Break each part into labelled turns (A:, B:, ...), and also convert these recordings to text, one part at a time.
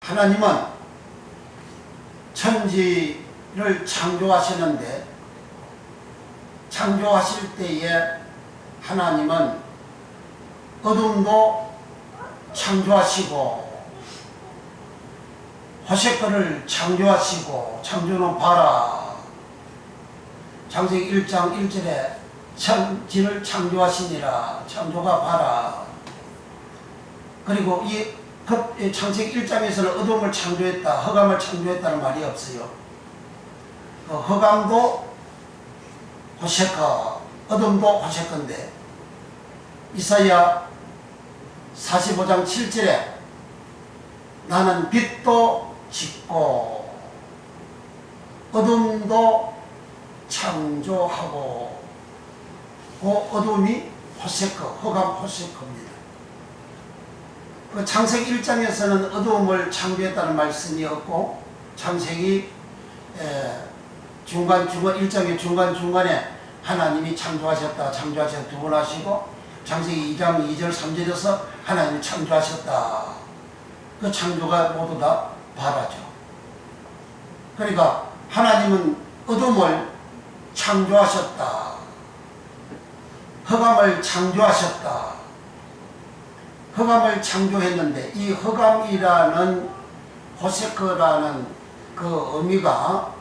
A: 하나님은 천지를 창조하시는데 창조하실 때에 하나님은 어둠도 창조하시고 호색거를 창조하시고 창조는 봐라. 창세기 1장 1절에 천지를 창조하시니라. 창조가 봐라. 그리고 이 창세기 1장에서는 어둠을 창조했다, 흑암을 창조했다는 말이 없어요. 흑암도 호색거, 어둠도 호색거인데 이사야 45장 7절에 나는 빛도 짓고 어둠도 창조하고 그 어둠이 호색거, 흑암 호색거입니다. 그 창세기 1장에서는 어둠을 창조했다는 말씀이 없고 창세기 중간 1장의 중간중간에 하나님이 창조하셨다 두 번 하시고 창세기 2장 2절 3절에서 하나님이 창조하셨다. 그 창조가 모두 다 바라죠. 그러니까 하나님은 어둠을 창조하셨다. 흑암을 창조하셨다. 흑암을 창조했는데 이 흑암이라는 호색거라는 그 의미가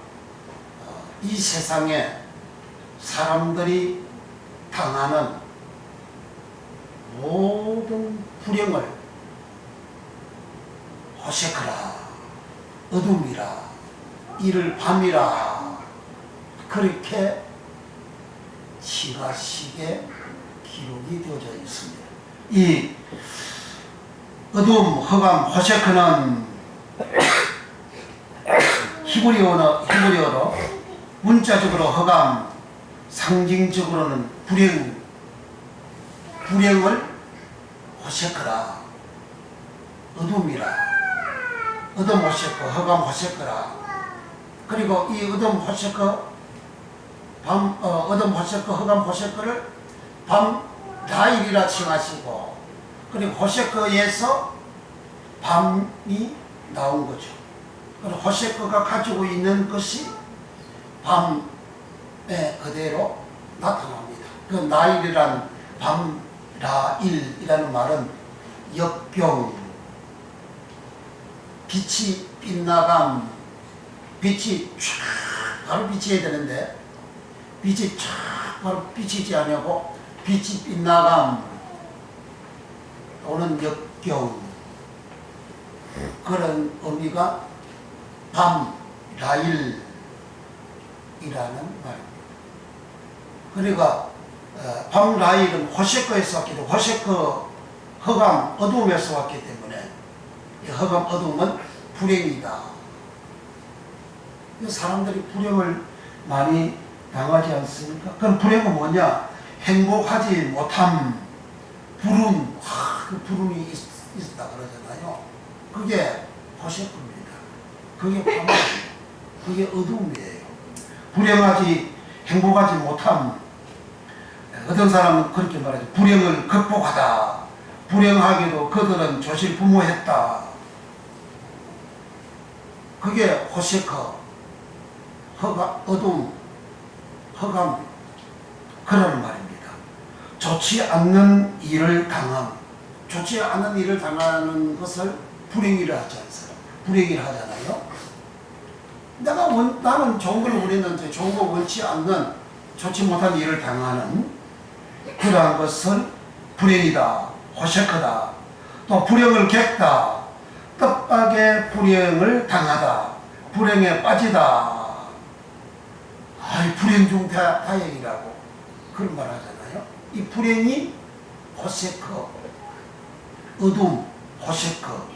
A: 이 세상에 사람들이 당하는 모든 불행을 호색거라, 어둠이라, 이를 밤이라 그렇게 칠화식에 기록이 되어져 있습니다. 이 어둠, 흑암, 호색거는 히브리어로 문자적으로 흑암, 상징적으로는 불행을 호색거라, 어둠이라, 어둠 호색거, 흑암 호색거라. 그리고 이 어둠 호색거, 어둠 호색거, 흑암 호색거를 밤 라일이라 칭하시고, 그리고 호색거에서 밤이 나온 거죠. 그리고 호색거가 가지고 있는 것이 밤에 그대로 나타납니다. 그 나일이란 밤, 라일이라는 말은 역경, 빛이 빗나감, 빛이 촥 바로 비쳐야 되는데 빛이 촥 바로 비치지 않냐고 빛이 빗나감 또는 역경, 그런 의미가 밤, 라일이라는 말입니다. 그러니까 밤, 라일은 호색거에서 왔기 때문에 호색거, 흑암, 어둠에서 왔기 때문에 이 흑암, 어둠은 불행이다. 사람들이 불행을 많이 당하지 않습니까? 그럼 불행은 뭐냐? 행복하지 못함, 부름, 그 부름이 있었다 그러잖아요. 그게 호색거입니다. 그게 밤, 그게 어둠이에요. 불행하지, 행복하지 못함. 어떤 사람은 그렇게 말하죠. 불행을 극복하다. 불행하게도 그들은 조실부모했다. 그게 호색거, 어둠, 흑암, 그런 말입니다. 좋지 않는 일을 당함. 좋지 않은 일을 당하는 것을 불행이라 하지 않습니까? 불행이라 하잖아요. 나는 좋은 걸 원했는데 좋은 거 원치 않는 좋지 못한 일을 당하는 그러한 것은 불행이다, 호색거다. 또 불행을 겪다, 뜻밖의 불행을 당하다, 불행에 빠지다. 불행 중 다행이라고 그런 말 하잖아요. 이 불행이 호색거, 어둠, 호색거,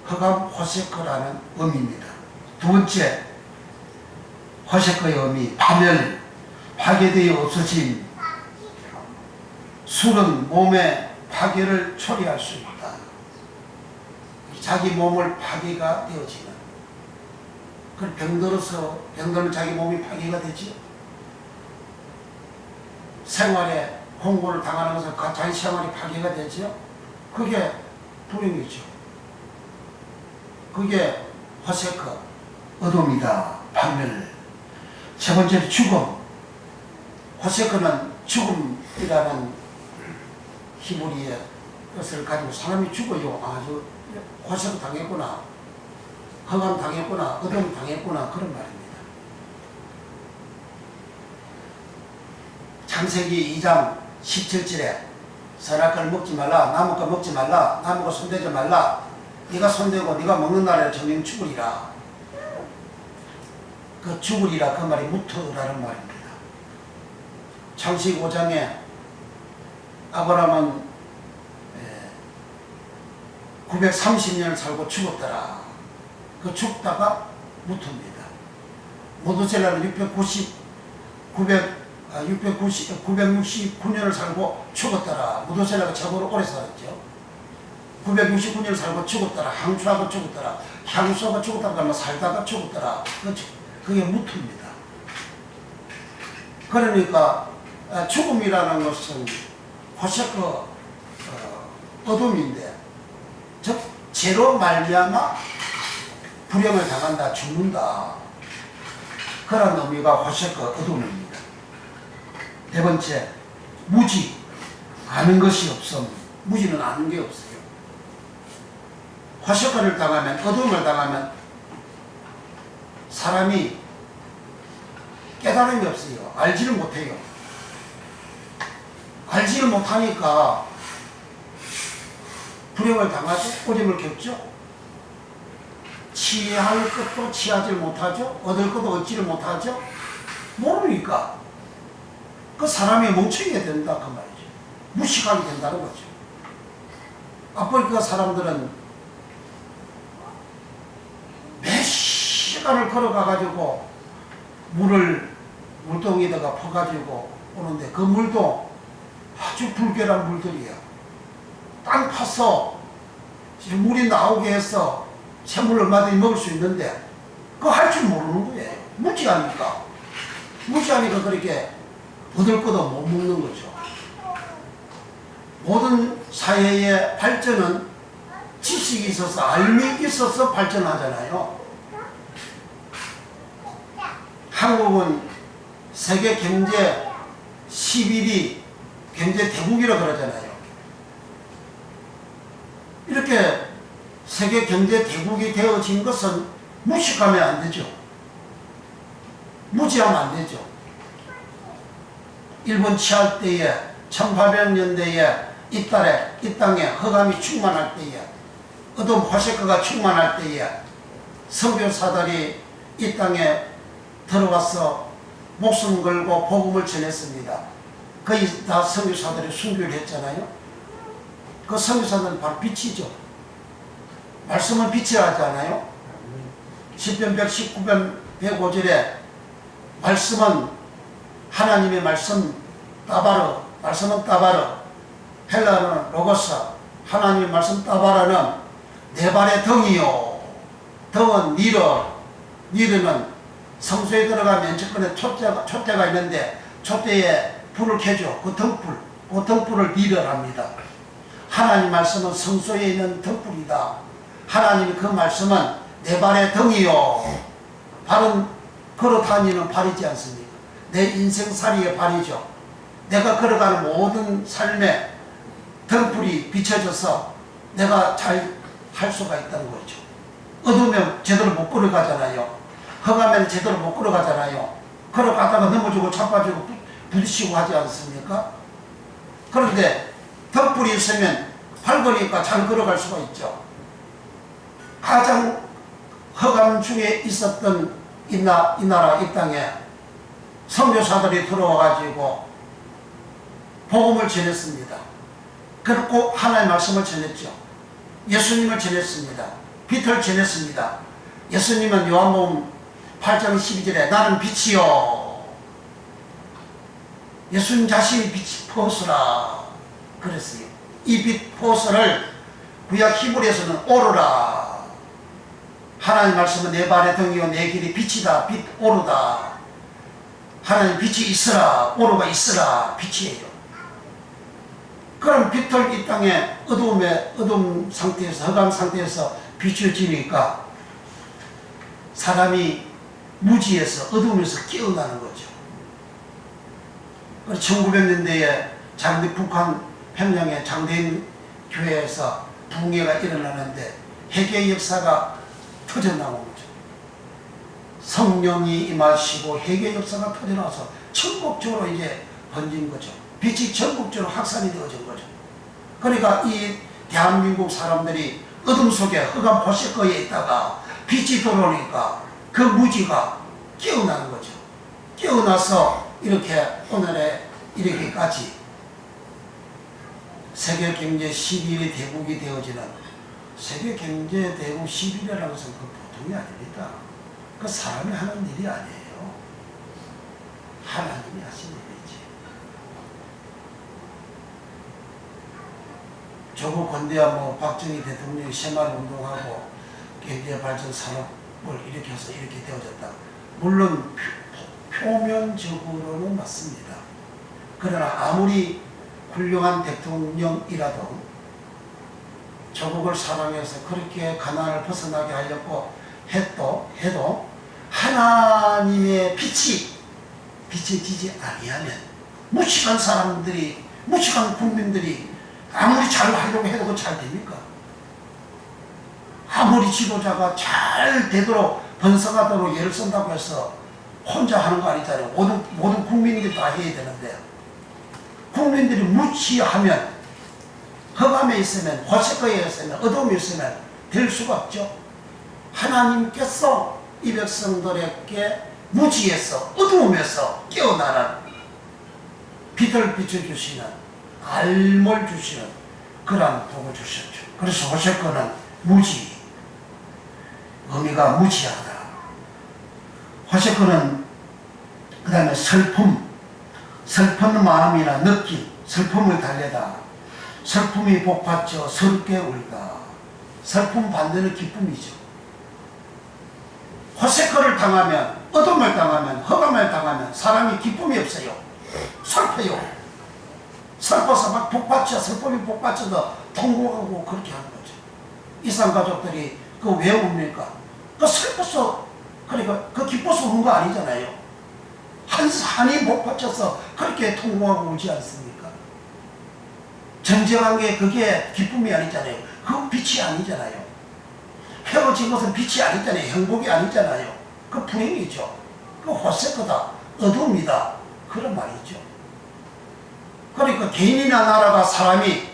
A: 흑암 호색거라는 의미입니다. 두 번째, 호색거의 의미, 파멸, 파괴되어 없어짐. 술은 몸의 파괴를 초래할 수 있다. 자기 몸을 파괴가 되어지는. 그럼 병들면 자기 몸이 파괴가 되지. 생활에 공고를 당하는 것은 자기 생활이 파괴가 되죠. 그게 불행이죠. 그게 화세크, 어둠이다. 파멸. 세 번째로 죽음. 화세크는 죽음이라는 히브리의 것을 가지고 사람이 죽어요. 아주 화세크 당했구나, 허감 당했구나, 어둠 당했구나, 그런 말입니다. 창세기 2장 17절에 선악과를 먹지 말라, 나무과 먹지 말라, 나무가 손대지 말라, 네가 손대고 네가 먹는 날에 정령 죽으리라. 그 죽으리라, 그 말이 무트라는 말입니다. 창세기 5장에 아브라함은 930년을 살고 죽었더라. 그 죽다가 무트입니다. 모두셀라는 969년을 살고 죽었더라. 무두셀라가 최고로 오래 살았죠. 969년을 살고 죽었더라. 향수하고 죽었더라. 향수하고 죽었다가 하면 살다가 죽었더라. 그게 무트입니다. 그러니까 죽음이라는 것은 화세크, 어둠인데, 즉 죄로 말미암아 불행을 당한다, 죽는다, 그런 의미가 화세크, 어둠입니다. 네 번째, 무지. 아는 것이 없음. 무지는 아는 게 없어요. 화세크를 당하면, 어둠을 당하면 사람이 깨달음이 없어요. 알지를 못해요. 알지를 못하니까 불행을 당하죠. 어려움을 겪죠. 취할 것도 취하지 못하죠. 얻을 것도 얻지를 못하죠. 모르니까 그 사람이 멍청이가 된다, 그 말이죠. 무식하게 된다는 거죠. 아프리카 사람들은 몇 시간을 걸어가가지고 물동에다가 퍼가지고 오는데, 그 물도 아주 불결한 물들이야. 땅 파서 물이 나오게 해서 새물 얼마든지 먹을 수 있는데, 그거 할 줄 모르는 거예요. 무지하니까. 무지하니까 그렇게 얻을 것도 못 먹는 거죠. 모든 사회의 발전은 지식이 있어서, 알미 있어서 발전하잖아요. 한국은 세계 경제 11위 경제 대국이라 그러잖아요. 이렇게 세계 경제 대국이 되어진 것은 무식하면 안 되죠. 무지하면 안 되죠. 일본 치할 때에 1800년대에 이 땅에 흑암이 충만할 때에, 어둠 화세크가 충만할 때에 선교사들이 이 땅에 들어와서 목숨 걸고 복음을 전했습니다. 거의 다 선교사들이 순교를 했잖아요. 그 선교사들은 바로 빛이죠. 말씀은 빛이라 하잖아요. 10편 119편 105절에 말씀은 하나님의 말씀, 따바르, 말씀은 따바르, 헬라어는 로고스, 하나님의 말씀 따바르는 내 발의 등이요. 등은 니르는 성소에 들어가면 첫번에 촛대가 있는데, 촛대에 불을 켜죠. 그 등불을 니르랍니다. 하나님 말씀은 성소에 있는 등불이다. 하나님이 그 말씀은 내 발의 등이요. 발은 걸어 다니는 발이지 않습니까? 내 인생살이의 발이죠. 내가 걸어가는 모든 삶에 등불이 비춰져서 내가 잘 할 수가 있다는 거죠. 어두우면 제대로 못 걸어가잖아요. 흑암에는 제대로 못 걸어가잖아요. 걸어가다가 넘어지고 자빠지고 부딪히고 하지 않습니까? 그런데 등불이 있으면 밝으니까 잘 걸어갈 수가 있죠. 가장 흑암 중에 있었던 이 나라, 이 땅에 선교사들이 들어와가지고 복음을 전했습니다. 그리고 하나님의 말씀을 전했죠. 예수님을 전했습니다. 빛을 전했습니다. 예수님은 요한복음 8장 12절에 나는 빛이요. 예수님 자신이 빛이 포스라 그랬어요. 이 빛 포스를 구약 히브리에서는 오르라. 하나님 말씀은 내 발의 등이요 내 길이 빛이다. 빛 오르다. 하나님 빛이 있으라. 오르가 있으라. 빛이에요. 그럼 빛을 이 땅에 어두움 상태에서, 흑암 상태에서 비춰지니까 사람이 무지에서 어둠에서 깨어나는 거죠. 1900년대에 북한 평양의 장대인 교회에서 붕괴가 일어나는데 회개의 역사가 터져나온 거죠. 성령이 임하시고 회개의 역사가 터져나와서 전국적으로 이제 번진 거죠. 빛이 전국적으로 확산이 되어진 거죠. 그러니까 이 대한민국 사람들이 어둠 속에 흑암 호실거에 있다가 빛이 들어오니까 그 무지가 깨어나는 거죠. 깨어나서 이렇게 오늘에 이렇게까지 세계경제 11위 대국이 되어지는 세계경제 대국 11위라는 것은 그 보통이 아닙니다. 그 사람이 하는 일이 아니에요. 하나님이 하신 일이지. 조국 건대야 뭐 박정희 대통령이 새마을운동하고 경제발전 산업을 일으켜서 이렇게 되어졌다. 물론 표면적으로는 맞습니다. 그러나 아무리 훌륭한 대통령이라도 조국을 사랑해서 그렇게 가난을 벗어나게 하려고 해도 하나님의 빛이 비춰지지 아니하면 무식한 사람들이, 무식한 국민들이 아무리 잘 하려고 해도 그거 잘 됩니까? 아무리 지도자가 잘 되도록 번성하도록 예를 쓴다고 해서 혼자 하는 거 아니잖아요. 모든 국민들이 다 해야 되는데 국민들이 무지하면, 흑암에 있으면, 호색거에 있으면, 어둠에 있으면 될 수가 없죠. 하나님께서 이 백성들에게 무지에서 어두움에서 깨어나는 빛을 비춰주시는, 알물 주시는 그런 복을 주셨죠. 그래서 호색거는 무지, 의미가 무지하다. 호색거는 그 다음에 슬픈 마음이나 느낌, 슬픔을 달래다. 슬픔이 복받쳐 서럽게 울다. 슬픔 반대는 기쁨이죠. 호색거를 당하면, 어둠을 당하면, 흑암을 당하면 사람이 기쁨이 없어요. 슬퍼요. 슬퍼서 막 복받쳐, 슬픔이 복받쳐서 통곡하고 그렇게 하는 거죠. 이산가족들이 그 왜 웁니까? 그 슬퍼서, 그러니까 그 기뻐서 우는 거 아니잖아요. 한이 복받쳐서 그렇게 통곡하고 울지 않습니까? 전쟁한 게 그게 기쁨이 아니잖아요. 그 빛이 아니잖아요. 헤어진 것은 빛이 아니잖아요. 행복이 아니잖아요. 그 불행이죠. 그 호색거다, 어둠이다, 그런 말이죠. 그러니까 개인이나 나라가 사람이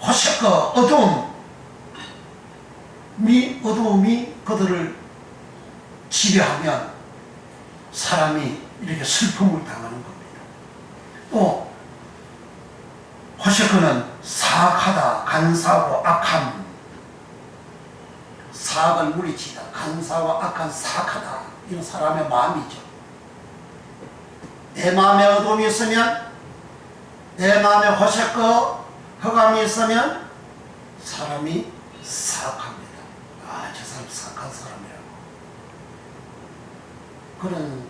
A: 호색거, 어둠이 그들을 지배하면 사람이 이렇게 슬픔을 당하는 겁니다. 또 호색거는 사악하다, 간사하고 악함, 사악을 물리치다, 간사와 악한 사악하다, 이런 사람의 마음이죠. 내 마음에 어둠이 있으면, 내 마음에 호색거, 흑암이 있으면 사람이 사악합니다. 아, 저 사람 사악한 사람이라고. 그런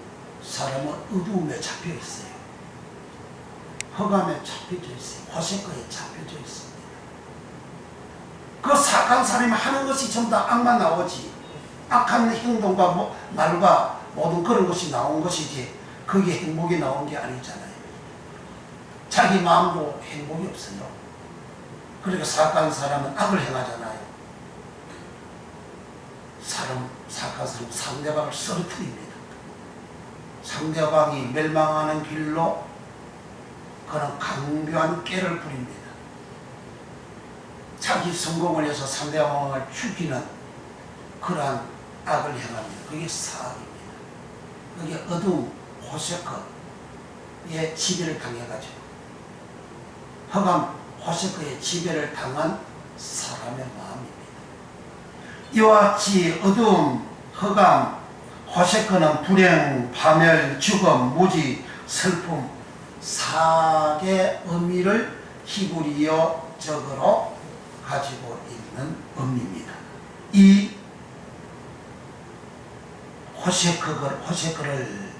A: 사람은 어두움에 잡혀 있어요. 흑암에 잡혀져 있어요. 호색거에 잡혀져 있습니다. 그 사악한 사람이 하는 것이 전부 다 악만 나오지. 악한 행동과 말과 모든 그런 것이 나온 것이지 그게 행복이 나온 게 아니잖아요. 자기 마음도 행복이 없어요. 그러니까 사악한 사람은 악을 행하잖아요. 사악한 사람은 상대방을 쓰러뜨립니다. 상대방이 멸망하는 길로 그런 강교한 깨를 부립니다. 자기 성공을 해서 상대방을 죽이는 그러한 악을 행합니다. 그게 사악입니다. 그게 어두움, 호색거의 지배를 당해가지고 흑암, 호색거의 지배를 당한 사람의 마음입니다. 이와 같이 어두움, 흑암, 호색거는 불행, 파멸, 죽음, 무지, 슬픔, 사악의 의미를 히브리어적으로 가지고 있는 의미입니다. 이 호색거를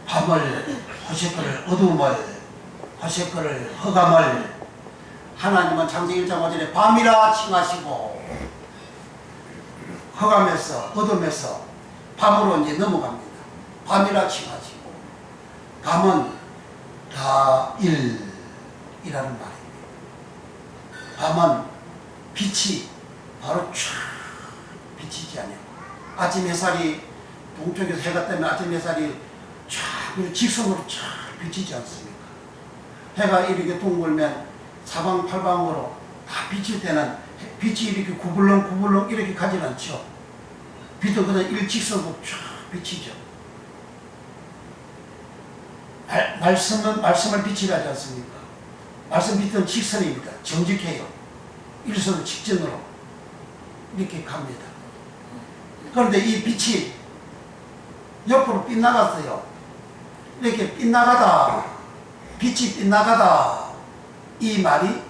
A: 밤을, 호색거를 어둠을, 호색거를 흑암을 하나님은 창세기 1장 5절에 밤이라 칭하시고 흑암에서 어둠에서 밤으로 이제 넘어갑니다. 밤이라 칭하시고 밤은 라일이라는 말입니다. 밤은 빛이 바로 쫙 비치지 않아요. 아침 햇살이 동쪽에서 해가 뜨면 아침 햇살이 쫙 직선으로 쫙 비치지 않습니까? 해가 이렇게 둥글면 사방팔방으로 다 비칠 때는 빛이 이렇게 구불렁구불렁 이렇게 가진 않죠. 빛도 그냥 일직선으로 쫙 비치죠. 말씀을 빛이 가지 않습니까? 말씀 빛은 직선입니다. 정직해요. 일선으로 직전으로 이렇게 갑니다. 그런데 이 빛이 옆으로 빗나갔어요. 이렇게 빗나가다, 빛이 빗나가다, 이 말이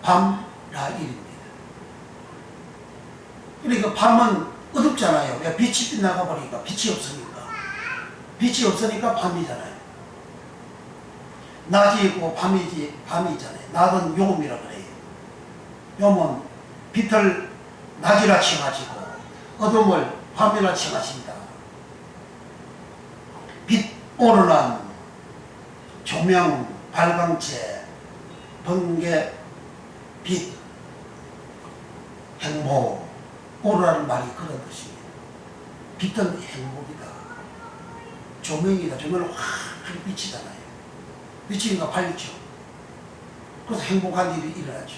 A: 밤라일입니다. 그러니까 밤은 어둡잖아요. 왜? 빛이 빗나가 버리니까. 빛이 없으니까. 빛이 없으니까 밤이잖아요. 낮이 있고 밤이잖아요. 낮은 요음이라 그래요. 요음은 빛을 낮이라 칭하시고 어둠을 밤이라 칭하신다. 빛 오르는 조명 발광체 번개 빛 행복 오르라는 말이 그런 뜻입니다. 빛은 행복이다. 조명이다. 조명을 확 비치잖아요. 비치니까 밝죠. 그래서 행복한 일이 일어나죠.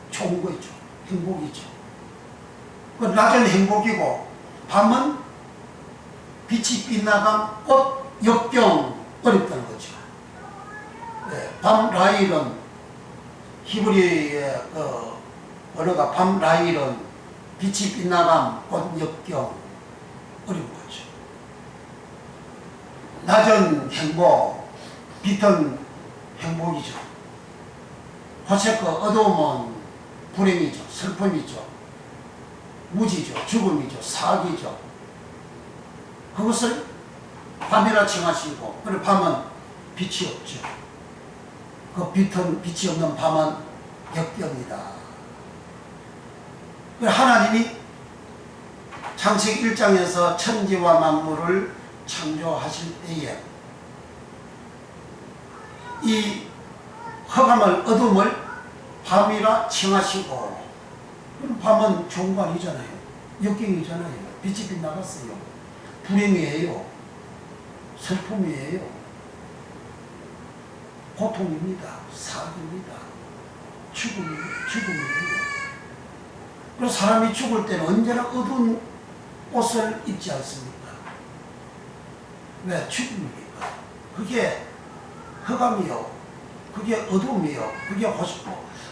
A: 좋은 거죠. 행복이죠. 낮은 행복이고 밤은 빛이 빗나간 꽃 역경 어렵다는 거죠. 네, 밤 라일은 히브리의 언어가 밤 라일은 빛이 빗나간 꽃 역경 어려운 거죠. 낮은 행복, 빛은 행복이죠. 호세크 어두움은 불행이죠. 슬픔이죠. 무지죠. 죽음이죠. 사기죠. 그것을 밤이라 칭하시고, 그리고 밤은 빛이 없죠. 그 빛이 없는 밤은 역경이다. 하나님이 창세기 1장에서 천지와 만물을 창조하실 때에 이 흑암을 어둠을 밤이라 칭하시고, 밤은 좋은 거 아니잖아요. 역경이잖아요. 빛이 빗나갔어요. 불행이에요. 슬픔이에요. 고통입니다. 사기입니다. 죽음입니다. 그래서 사람이 죽을 때는 언제나 어두운 옷을 입지 않습니까? 왜? 죽음이니까. 그게 흑암이요. 그게 어둠이요. 그게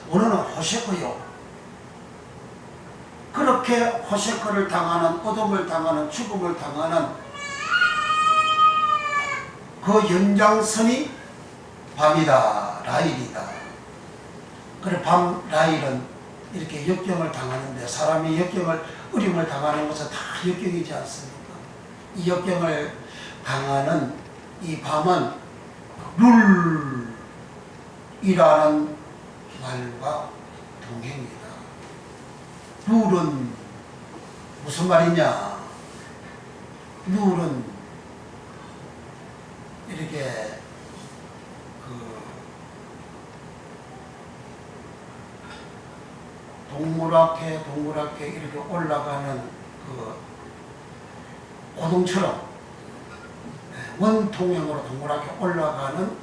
A: 오늘은 호세코요. 그렇게 호세코를 당하는, 어둠을 당하는, 죽음을 당하는 그 연장선이 밤이다, 라일이다. 그래 밤 라일은 이렇게 역경을 당하는데, 사람이 어려움을 당하는 것은 다 역경이지 않습니까? 이 역경을 당하는 이 밤은 룰이라는 말과 동행이다. 룰은 무슨 말이냐? 룰은 이렇게 동그랗게 이렇게 올라가는 그 고동처럼 원통형으로 동그랗게 올라가는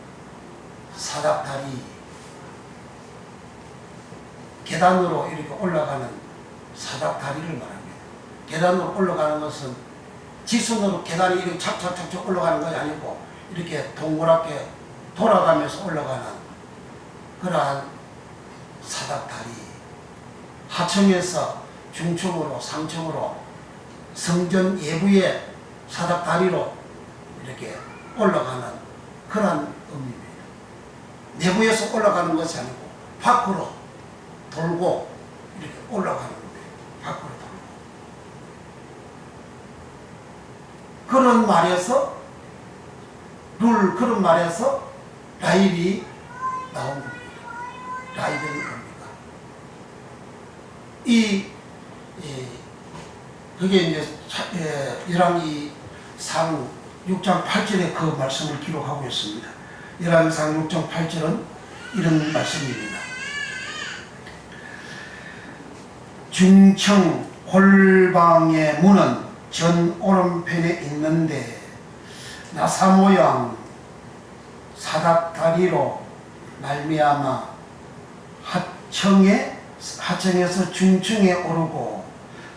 A: 사닥다리, 계단으로 이렇게 올라가는 사닥다리를 말합니다. 계단으로 올라가는 것은 직선으로 계단이 이렇게 착착착착 올라가는 것이 아니고 이렇게 동그랗게 돌아가면서 올라가는 그러한 사닥다리, 하층에서 중층으로 상층으로 성전 예부의 사닥다리로 이렇게 올라가는 그런 의미입니다. 내부에서 올라가는 것이 아니고 밖으로 돌고 이렇게 올라가는 거예요. 밖으로 돌고. 그런 말에서 라일이 나온 겁니다. 라일은 겁니다. 이 그게 이제 열왕기상 6장 8절에 그 말씀을 기록하고 있습니다. 열왕기상 6장 8절은 이런 말씀입니다. 중청 골방의 문은 전 오른편에 있는데 나사 모양 사닥다리로 말미암아 하청에서 중층에 오르고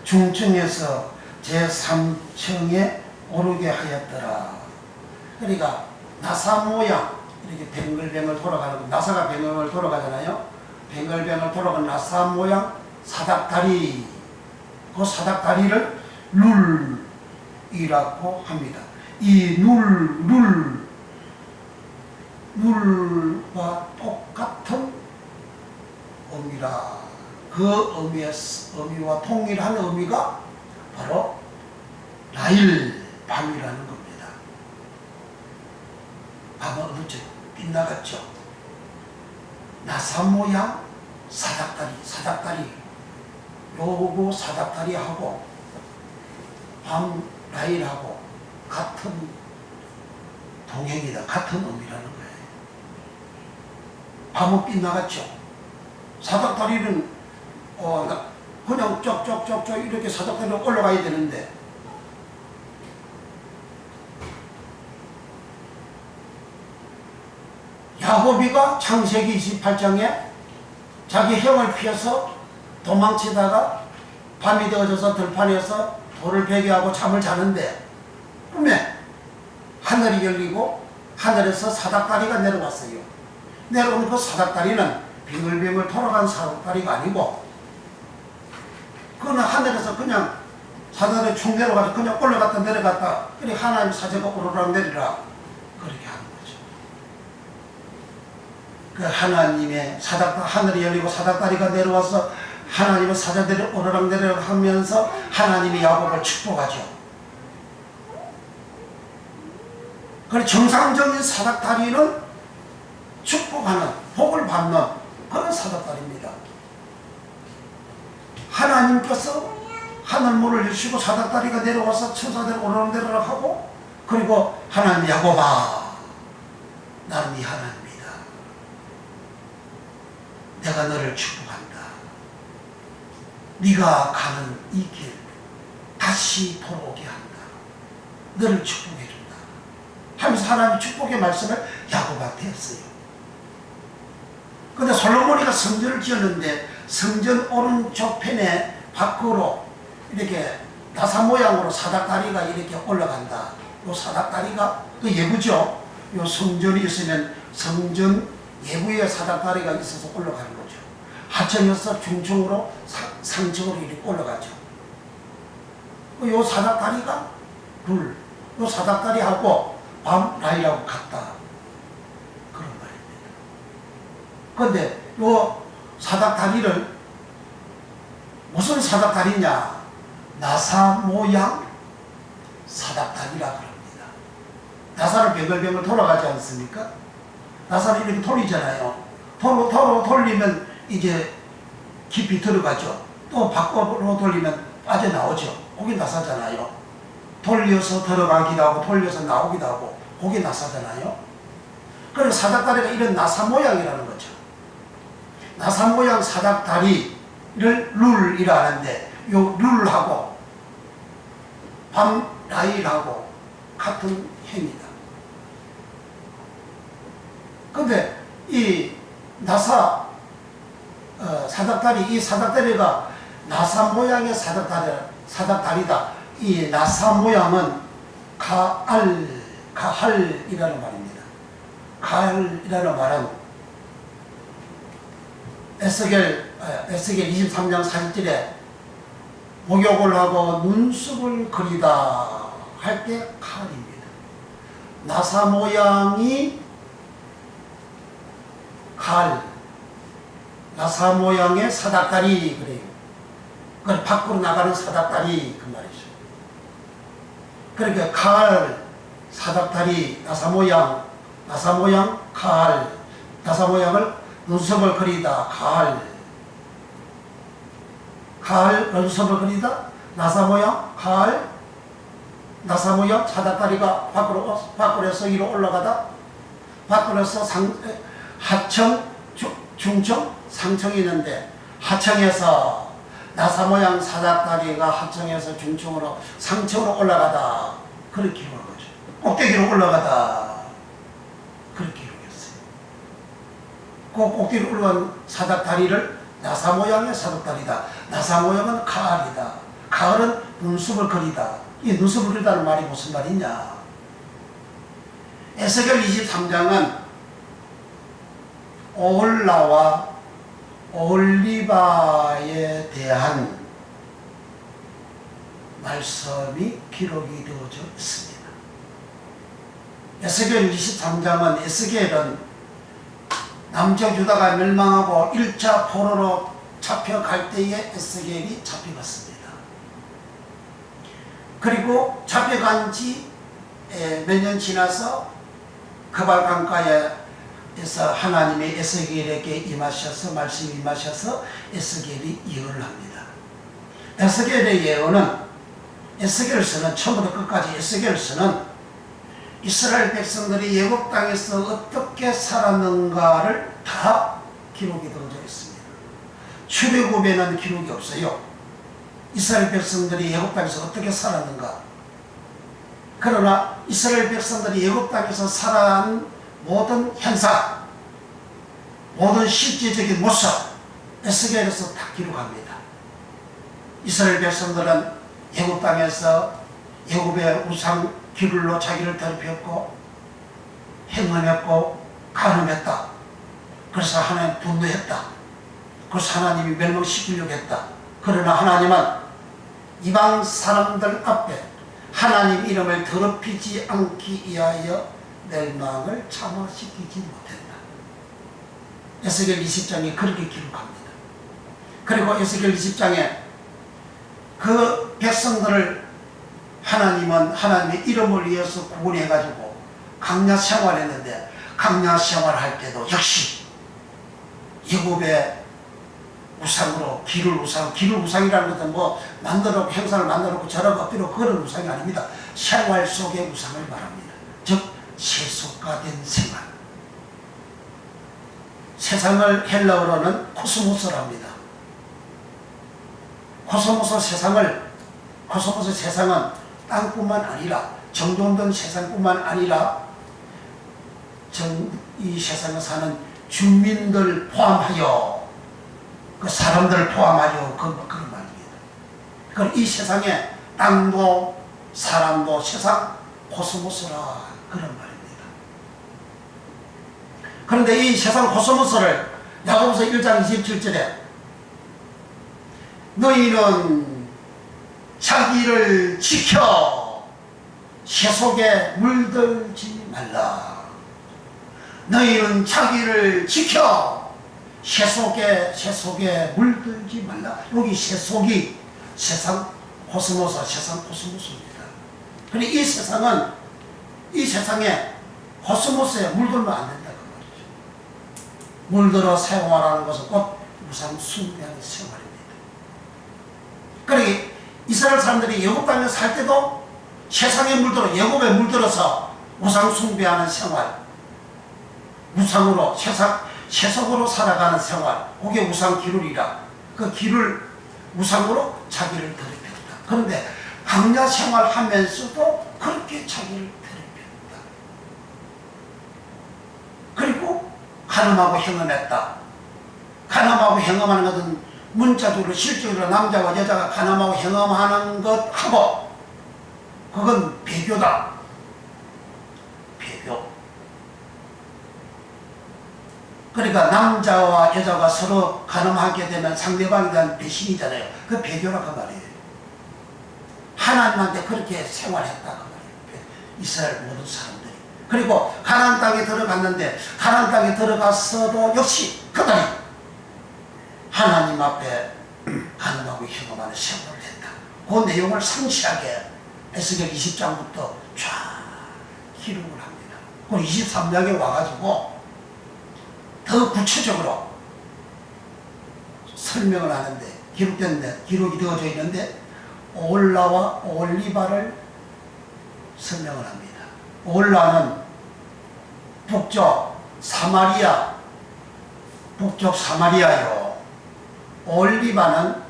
A: 중층에서 제3층에 오르게 하였더라. 그러니까 나사 모양 이렇게 뱅글뱅글 돌아가는 거, 나사가 뱅글뱅글 돌아가잖아요. 뱅글뱅글 돌아가는 나사 모양 사닥다리, 그 사닥다리를 룰이라고 합니다. 이 룰과 똑같은 의미라. 그 의미와 통일한 의미가 바로 나일 밤이라는 겁니다. 밤은 어느덧 빗나갔죠. 나사 모양 사닥다리 요거 사닥다리하고 밤 나일하고 같은 동행이다. 같은 의미라는 거예요. 밤은 빗나갔죠. 사닥다리는 그냥 쪽쪽쪽쪽 이렇게 사닥다리로 올라가야 되는데 야곱이가 창세기 28장에 자기 형을 피해서 도망치다가 밤이 되어져서 들판에서 돌을 베개하고 잠을 자는데 꿈에 하늘이 열리고 하늘에서 사닥다리가 내려왔어요. 내려온 그 사닥다리는 빙글빙글 돌아간 사닥다리가 아니고 그거는 하늘에서 그냥 사닥다리 축 내려가서 그냥 올라갔다 내려갔다 그래 하나님 사제가 오르락 내리라 그렇게 하는 거죠. 그 하나님의 하늘이 열리고 사닥다리가 내려와서 하나님의 사자들이 오르락 내리락 하면서 하나님이 야곱을 축복하죠. 그래서 정상적인 사닥다리는 축복하는 복을 받는 그런 사닥다리입니다. 하나님께서 하늘문을 여시고 사닥다리가 내려와서 천사들 오르락 내리락 하고 그리고 하나님 야곱아 나는 네 하나님이다. 내가 너를 축복한다. 네가 가는 이 길 다시 돌아오게 한다. 너를 축복해 준다. 하면서 하나님의 축복의 말씀을 야곱한테 했어요. 근데 솔로몬이가 성전을 지었는데 성전 오른쪽 편에 밖으로 이렇게 나사 모양으로 사닥다리가 이렇게 올라간다. 요 사닥다리가 그 예부죠. 요 성전이 있으면 성전 예부에 사닥다리가 있어서 올라가는 거죠. 하층에서 중층으로 상층으로 이렇게 올라가죠. 요 사닥다리가 요 사닥다리하고 밤 라이하고 같다. 그런 말입니다. 그런데 요 사닥다리를 무슨 사닥다리냐? 나사 모양 사닥다리라 그럽니다. 나사를 뱅글뱅글 돌아가지 않습니까? 나사를 이렇게 돌리잖아요. 도로 돌리면 이제 깊이 들어가죠. 또 밖으로 돌리면 빠져나오죠. 그게 나사잖아요. 돌려서 들어가기도 하고 돌려서 나오기도 하고 그게 나사잖아요. 그래서 사닥다리가 이런 나사 모양이라는 거죠. 나사 모양 사닥다리를 룰이라 하는데 요 룰하고 밤 라일하고 같은 행위다. 근데 이 나사 사닥다리 이 사닥다리가 나사 모양의 사닥다리다. 이 나사 모양은 가할이라는 말입니다. 가할이라는 말은 에스겔 23장 40절에 목욕을 하고 눈썹을 그리다 할 때 칼입니다. 나사 모양이 칼, 나사 모양의 사닥다리 그래요. 그걸 밖으로 나가는 사닥다리 그 말이죠. 그러니까 칼, 사닥다리, 나사 모양, 칼, 나사 모양을 눈썹을 그리다, 칼, 눈썹을 그리다, 나사 모양 가을, 나사 모양 사닥다리가 밖으로서 위로 올라가다, 밖으로서 하청, 중청, 상청이 있는데 하청에서 나사 모양 사닥다리가 하청에서 중청으로 상청으로 올라가다, 그렇게 기록한 거죠. 꼭대기로 올라가다, 그렇게 기록했어요. 그 꼭대기로 올라간 사닥다리를 나사 모양의 사닥다리다. 나사 모양은 가을이다. 가을은 눈썹을 그리다. 이 눈썹을 그리다는 말이 무슨 말이냐? 에스겔 23장은 오홀라와 오홀리바에 대한 말씀이 기록이 되어져 있습니다. 에스겔 23장은 에스겔은 남쪽 유다가 멸망하고 1차 포로로 잡혀갈 때에 에스겔이 잡혀갔습니다. 그리고 잡혀간 지 몇 년 지나서 그발강가에서 하나님의 에스겔에게 임하셔서 말씀이 임하셔서 에스겔이 예언을 합니다. 에스겔의 예언은 에스겔서는 처음부터 끝까지 에스겔서는 이스라엘 백성들이 애굽 땅에서 어떻게 살았는가를 다 기록이 되어져 있습니다. 출애굽에는 기록이 없어요. 이스라엘 백성들이 애굽 땅에서 어떻게 살았는가. 그러나 이스라엘 백성들이 애굽 땅에서 살아온 모든 현상, 모든 실제적인 모습 에스겔에서 다 기록합니다. 이스라엘 백성들은 애굽 땅에서 애굽의 우상 기물로 자기를 더럽혔고 행음했고 간음했다. 그래서 하나님 분노했다. 그래서 하나님이 멸망시키려고 했다. 그러나 하나님은 이방 사람들 앞에 하나님 이름을 더럽히지 않기 위하여 멸망을 참아시키지 못했다. 에스겔 20장에 그렇게 기록합니다. 그리고 에스겔 20장에 그 백성들을 하나님은 하나님의 이름을 위해서 구원해가지고 강야 생활했는데, 강야 생활할 때도 역시 애굽의 우상으로 기를 우상이라는 것은 뭐 만들어놓고 행사를 만들어놓고 저러고 엎드려 그런 우상이 아닙니다. 생활 속의 우상을 말합니다. 즉 세속화된 생활. 세상을 헬라어로는 코스모스랍니다. 코스모스 세상은 땅뿐만 아니라 정돈된 세상뿐만 아니라 이 세상에 사는 주민들 포함하여 그 사람들을 포함하여 그런 말입니다. 그럼 이 세상에 땅도 사람도 세상 코스모스라 그런 말입니다. 그런데 이 세상 코스모스를 야고보서 1장 27절에 너희는 자기를 지켜 세속에 물들지 말라. 너희는 자기를 지켜 세속에 물들지 말라. 여기 세속이 세상 코스모스입니다. 그런데 이 세상에 코스모스에 물들면 안 된다 그 말이죠. 물들어 생활하는 것은 곧 우상 숭배하는 생활입니다. 그러니 이스라엘 사람들이 애굽 땅에 살 때도 세상에 물들어 애굽에 물들어서 우상 숭배하는 생활, 우상으로 세속으로 살아가는 생활, 그게 우상 기룰이라. 그 기룰 우상으로 자기를 더럽혔다. 그런데 강야 생활하면서도 그렇게 자기를 더럽혔다. 그리고 간음하고 행음했다. 간음하고 행음하는 것은 문자적으로 실제로 남자와 여자가 간음하고 행음하는 것하고 그건 배교다. 배교. 그러니까 남자와 여자가 서로 간음하게 되면 상대방에 대한 배신이잖아요. 그 배교라 그 말이에요. 하나님한테 그렇게 생활했다 그 말이에요. 이스라엘 모든 사람들이. 그리고 가나안 땅에 들어갔는데 가나안 땅에 들어갔어도 역시 그들이 하나님 앞에 간음하고 행음하는 생활을 했다. 그 내용을 상세하게 에스겔 20장부터 쫙 기록을 합니다. 그리고 23장에 와가지고 더 구체적으로 설명을 하는데 기록이 되어져 있는데 오홀라와 오홀리바를 설명을 합니다. 오홀라는 북쪽 사마리아요. 오홀리바는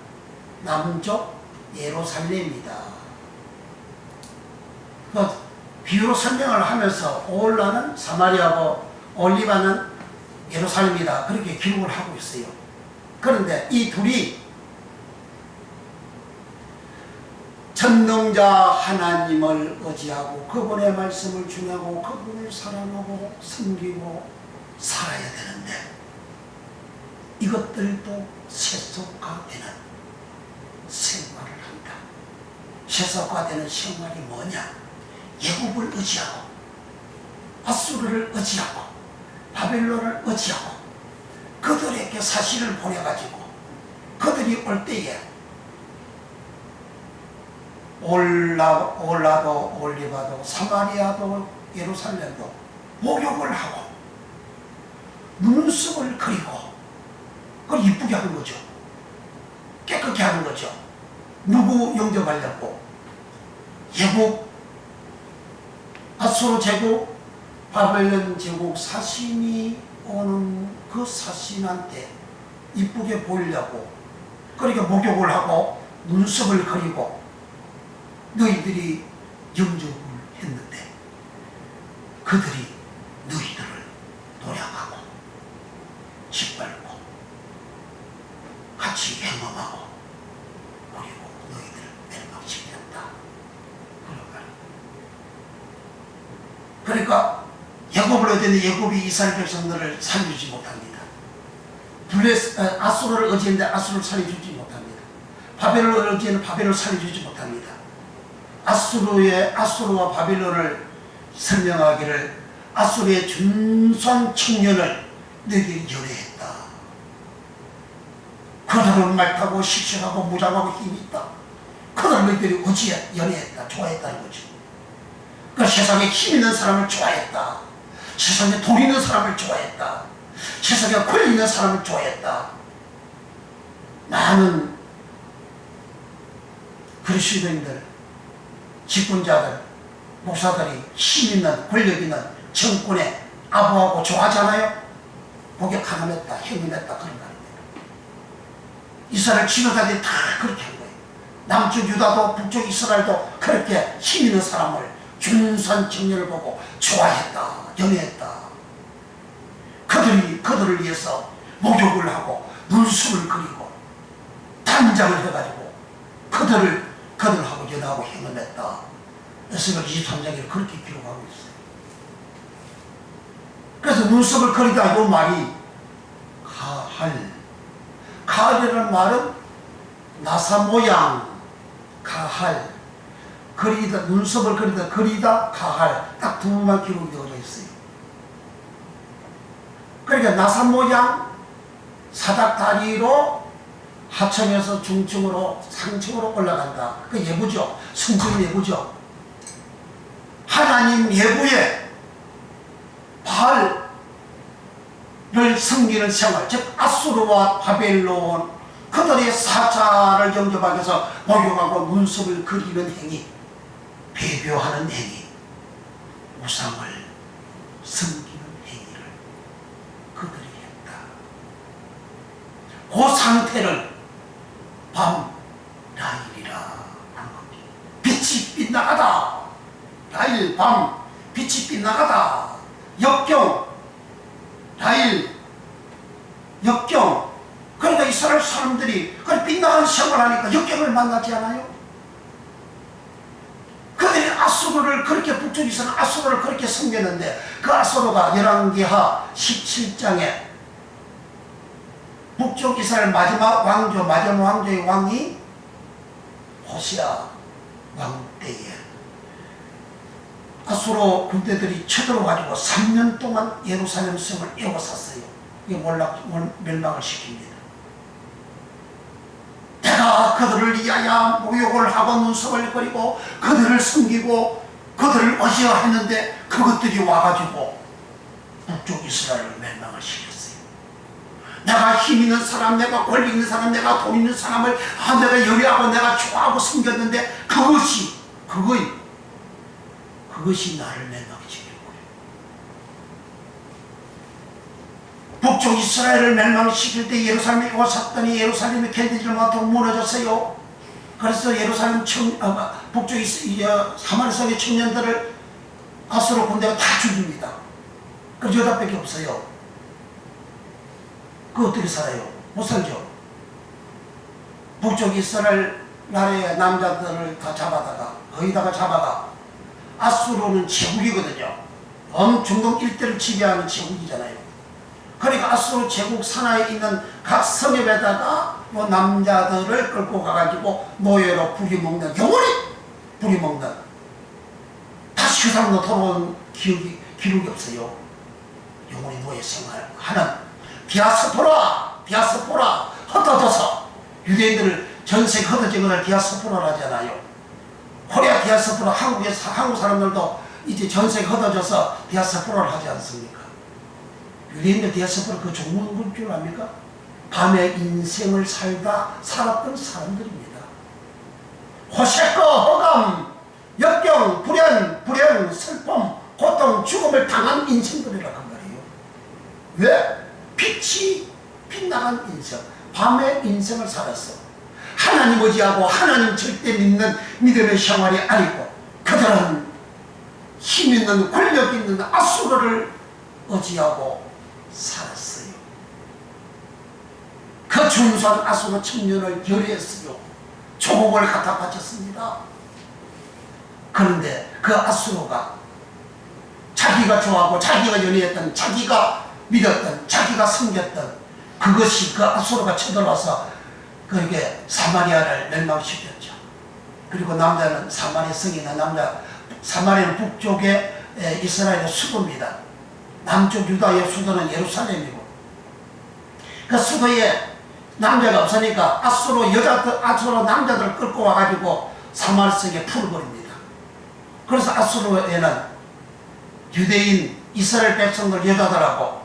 A: 남쪽 예루살렘이다. 그 비유로 설명을 하면서 오홀라는 사마리아고 오홀리바는 예루살렘이다. 그렇게 기록을 하고 있어요. 그런데 이 둘이 전능자 하나님을 의지하고 그분의 말씀을 중요하고 그분을 사랑하고 섬기고 살아야 되는데 이것들도 세속화되는 생활을 한다. 세속화되는 생활이 뭐냐? 애굽을 의지하고 아수르를 의지하고 바벨론을 의지하고 그들에게 사실을 보내가지고 그들이 올 때에 오홀라도 오홀리바도 사마리아도 예루살렘도 목욕을 하고 눈썹을 그리고 그걸 이쁘게 하는 거죠. 깨끗게 하는 거죠. 누구 영접하려고? 애굽, 아수르 제국, 바벨론 제국 사신이 오는 그 사신한테 이쁘게 보이려고 그러니까 목욕을 하고 눈썹을 그리고 너희들이 영접을 했는데 그들이 너희들을 노력하고 짓밟고 같이 행음하고 그리고 너희들을 멸망시켰다. 그러니까 야곱을 얻었는데 야곱이 이스라엘 백성들을 살려주지 못합니다. 아수르를 의지했는데 아수르를 살려주지 못합니다. 바벨론을 의지했는데 바벨론을 살려주지 못합니다. 아수르와 바벨론을 설명하기를 아수르의 준선 청년을 너희들이 연애했다. 그들은 말타고 씩씩하고 무장하고 힘이 있다. 그들은 너희들이 연애했다. 좋아했다는 거죠. 그 세상에 힘 있는 사람을 좋아했다. 세상에 돈 있는 사람을 좋아했다. 세상에 권리 있는 사람을 좋아했다. 많은 그리스도인들, 직분자들, 목사들이 힘 있는 권력 있는 정권에 아부하고 좋아하잖아요. 거기에 가난했다, 행운했다 그런 말입니다. 이스라엘 지도자들이 다 그렇게 한 거예요. 남쪽 유다도 북쪽 이스라엘도 그렇게 힘 있는 사람을 준선 청년을 보고 좋아했다, 연애했다. 그들을 위해서 목욕을 하고 눈썹을 그리고 단장을 해가지고 그들하고 연하고 행음했다. 에스겔 23장에 그렇게 기록하고 있어요. 그래서 눈썹을 그리다 이 말이 가할이라는 말은 나사 모양 가할 그리다 눈썹을 그리다 가할 딱 두 번만 기록이 되어져 있어요. 그러니까 나사 모양 사닥다리로 하층에서 중층으로 상층으로 올라간다. 그 예부죠. 성경 예부죠. 하나님 예부에 바알을 섬기는 생활, 즉 아수르와 바벨론 그들의 사자를 영접하기 위해서 목욕하고 눈썹을 그리는 행위, 배교하는 행위, 우상을 섬기는 행위를 그들이 했다. 그 상태를 밤 라일이라 하는 겁니다. 빛이 빗나가다. 라일 밤 빛이 빗나가다. 역경 라일 역경. 그러니까 이스라엘 사람들이 그 빗나간 생활하니까 역경을 만나지 않아요? 그들이 아수르를 그렇게 북쪽 이스라엘 아수르를 그렇게 섬겼는데 그 아수르가 열왕기하 17장에 북쪽 이스라엘 마지막 왕조의 왕이 호시아 왕 때에 아수르 군대들이 쳐들어가지고 3년 동안 예루살렘 성을 에워쌌어요. 이게 멸망을 시킵니다. 내가 그들을 위하여 모욕을 하고 눈썹을 그리고 그들을 섬기고 그들을 의지했는데 그것들이 와가지고 북쪽 이스라엘을 멸망을 시켰어요. 내가 힘 있는 사람, 내가 권리 있는 사람, 내가 돈 있는 사람을 내가 열의하고 내가 좋아하고 섬겼는데 그것이 나를 멸망시킬 거예요. 북쪽 이스라엘을 멸망시킬 때 예루살렘에 오셨더니 예루살렘이 견디지 못하고 무너졌어요. 그래서 예루살렘 북쪽 사마리 성의 청년들을 아수르 군대가 다 죽입니다. 그 여자밖에 없어요. 그 어떻게 살아요? 못 살죠. 북쪽 이스라엘 나라의 남자들을 다 잡아다가 거기다가 잡아가 아수르는 제국이거든요. 중동 일대를 지배하는 제국이잖아요. 그러니까 아수르 제국 산하에 있는 각 성읍에다가 뭐 남자들을 끌고 가가지고 노예로 부리먹는, 영원히 부리먹는, 다시 그 사람도 돌아온 기록이 없어요. 영원히 노예 생활하는 디아스포라 흩어져서 유대인들을 전세계 흩어진 것을 디아스포라를 하잖아요. 코리아 디아스포라, 한국 사람들도 이제 전세계 흩어져서 디아스포라를 하지 않습니까? 유대인들 디아스포라 그 좋은 건 줄 압니까? 밤의 인생을 살았던 사람들입니다. 호색과 허감, 역경, 불행, 슬픔, 고통, 죽음을 당한 인생들이라고 말이에요. 왜? 빛나간 인생, 밤의 인생을 살았어. 하나님 의지하고 하나님 절대 믿는 믿음의 생활이 아니고 그들은 힘 있는 권력 있는 아수르를 의지하고 살았어요. 그 준수한 아수르 청년을 열애했어요. 조국을 갖다 바쳤습니다. 그런데 그 아수르가 자기가 좋아하고 자기가 연애했던, 자기가 믿었던, 자기가 섬겼던 그것이 그 아수르가 쳐들어와서 그에게 사마리아를 멸망시켰죠. 그리고 남자는 사마리아 성이나 사마리아는 북쪽의 이스라엘의 수도입니다. 남쪽 유다의 수도는 예루살렘이고, 그 수도에 남자가 없으니까 아수르 남자들을 끌고 와가지고 사마리아 성에 풀어버립니다. 그래서 아수르에는 유대인 이스라엘 백성들 여자들하고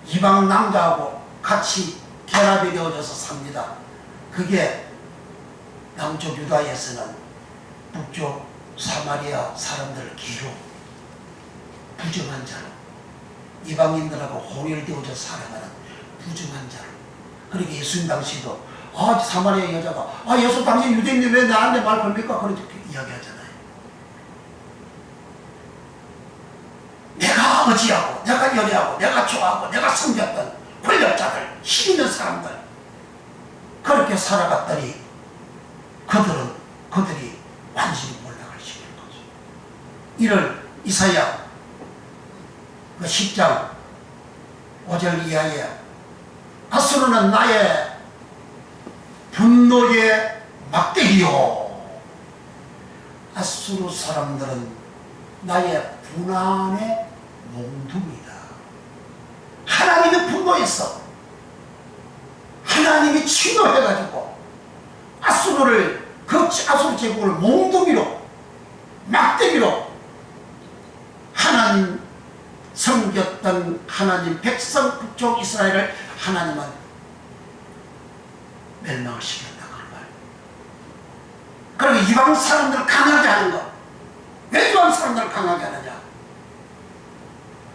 A: 이방 남자하고 같이 결합이 되어져서 삽니다. 그게 남쪽 유다에서는 북쪽 사마리아 사람들을 기로 부정한 자로, 이방인들하고 혼혈되어져 살아가는 부정한 자로. 그러니까 예수님 당시도 사마리아 여자가 예수 당신 유대인이 왜 나한테 말 겁니까? 그렇게 이야기하잖아요. 내가 의지하고 내가 연애하고 내가 좋아하고 내가 섬겼던 권력자들, 힘 있는 사람들, 그렇게 살아갔더니 그들이 완전히 몰락을 시킨 거죠. 이를 이사야 10장 5절 이하에 아수르는 나의 분노의 막대기요, 아수르 사람들은 나의 분한의 몽둥이다. 하나님이 분노했어. 하나님이 진노해가지고 아수르를, 그 아수르 제국을 몽둥이로, 막대기로 하나님 섬겼던 하나님 백성 북쪽 이스라엘을 하나님은 멸망을 시켰다. 그리고 이방 사람들을 강하게 하는 것. 왜 이방 사람들을 강하게 하느냐?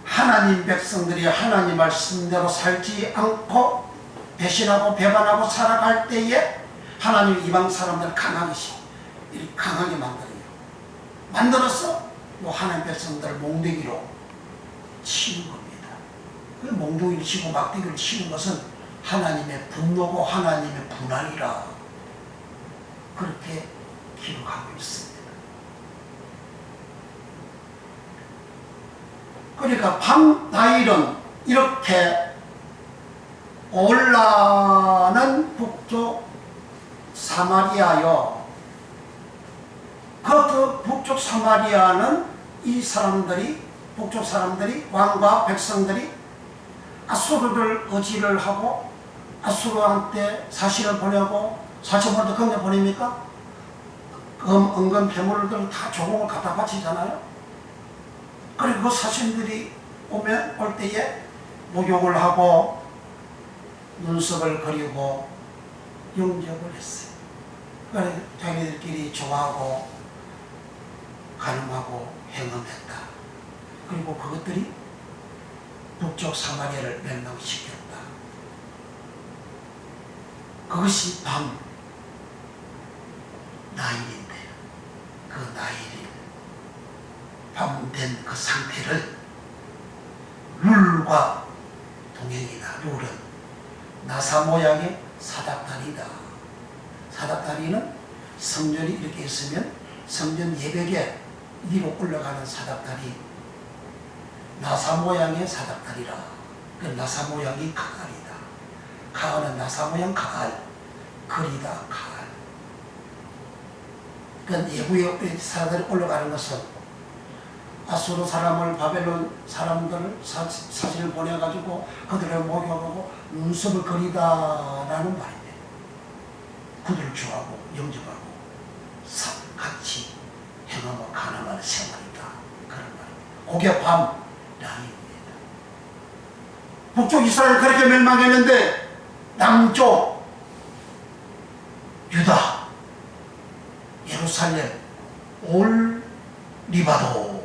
A: 하나님 백성들이 하나님 말씀대로 살지 않고 배신하고 배반하고 살아갈 때에 하나님 이방 사람들을 강하게 만들어서 하나님 백성들을 몽둥이로 치는 겁니다. 그 몽둥이를 치고 막대기를 치는 것은 하나님의 분노고 하나님의 분한이라 그렇게 기록하고 있습니다. 그러니까 밤나일은 이렇게 올라는 북쪽 사마리아요. 그 북쪽 사마리아는 이 사람들이, 북쪽 사람들이, 왕과 백성들이 아수르를 의지를 하고 아수르한테 사신을 보내고, 사신 보낼 때 그냥 보냅니까? 은근 괴물들 다 조공을 갖다 바치잖아요. 그리고 그 사신들이 올 때에 목욕을 하고 눈썹을 그리고 영접을 했어요. 그러니까 자기들끼리 좋아하고 가늠하고 행음했다. 그리고 그것들이 북쪽 사마리아를 멸망시켰다. 그것이 밤 나일인데요. 그 나일이 밤 된 그 상태를 룰과 동행이다. 룰은 나사 모양의 사닥다리다. 사닥다리는 성전이 이렇게 있으면 성전 예배계 위로 올라가는 사닥다리, 나사 모양의 사닥다리라. 그 나사 모양이 가알이다. 가알은 나사 모양 가알, 글이다 가알. 그 예부의 사닥다리 올라가는 것은 아수르 사람을 바벨론 사람들 사진을 보내가지고 그들을 목욕하고 눈썹을 그리다라는 말입니다. 그들을 좋아하고 영접하고 같이 행하고 가늠하는 생활이다. 그런 말입니다. 그게 밤 나일입니다. 북쪽 이스라엘 그렇게 멸망했는데 남쪽 유다, 예루살렘, 올 리바도,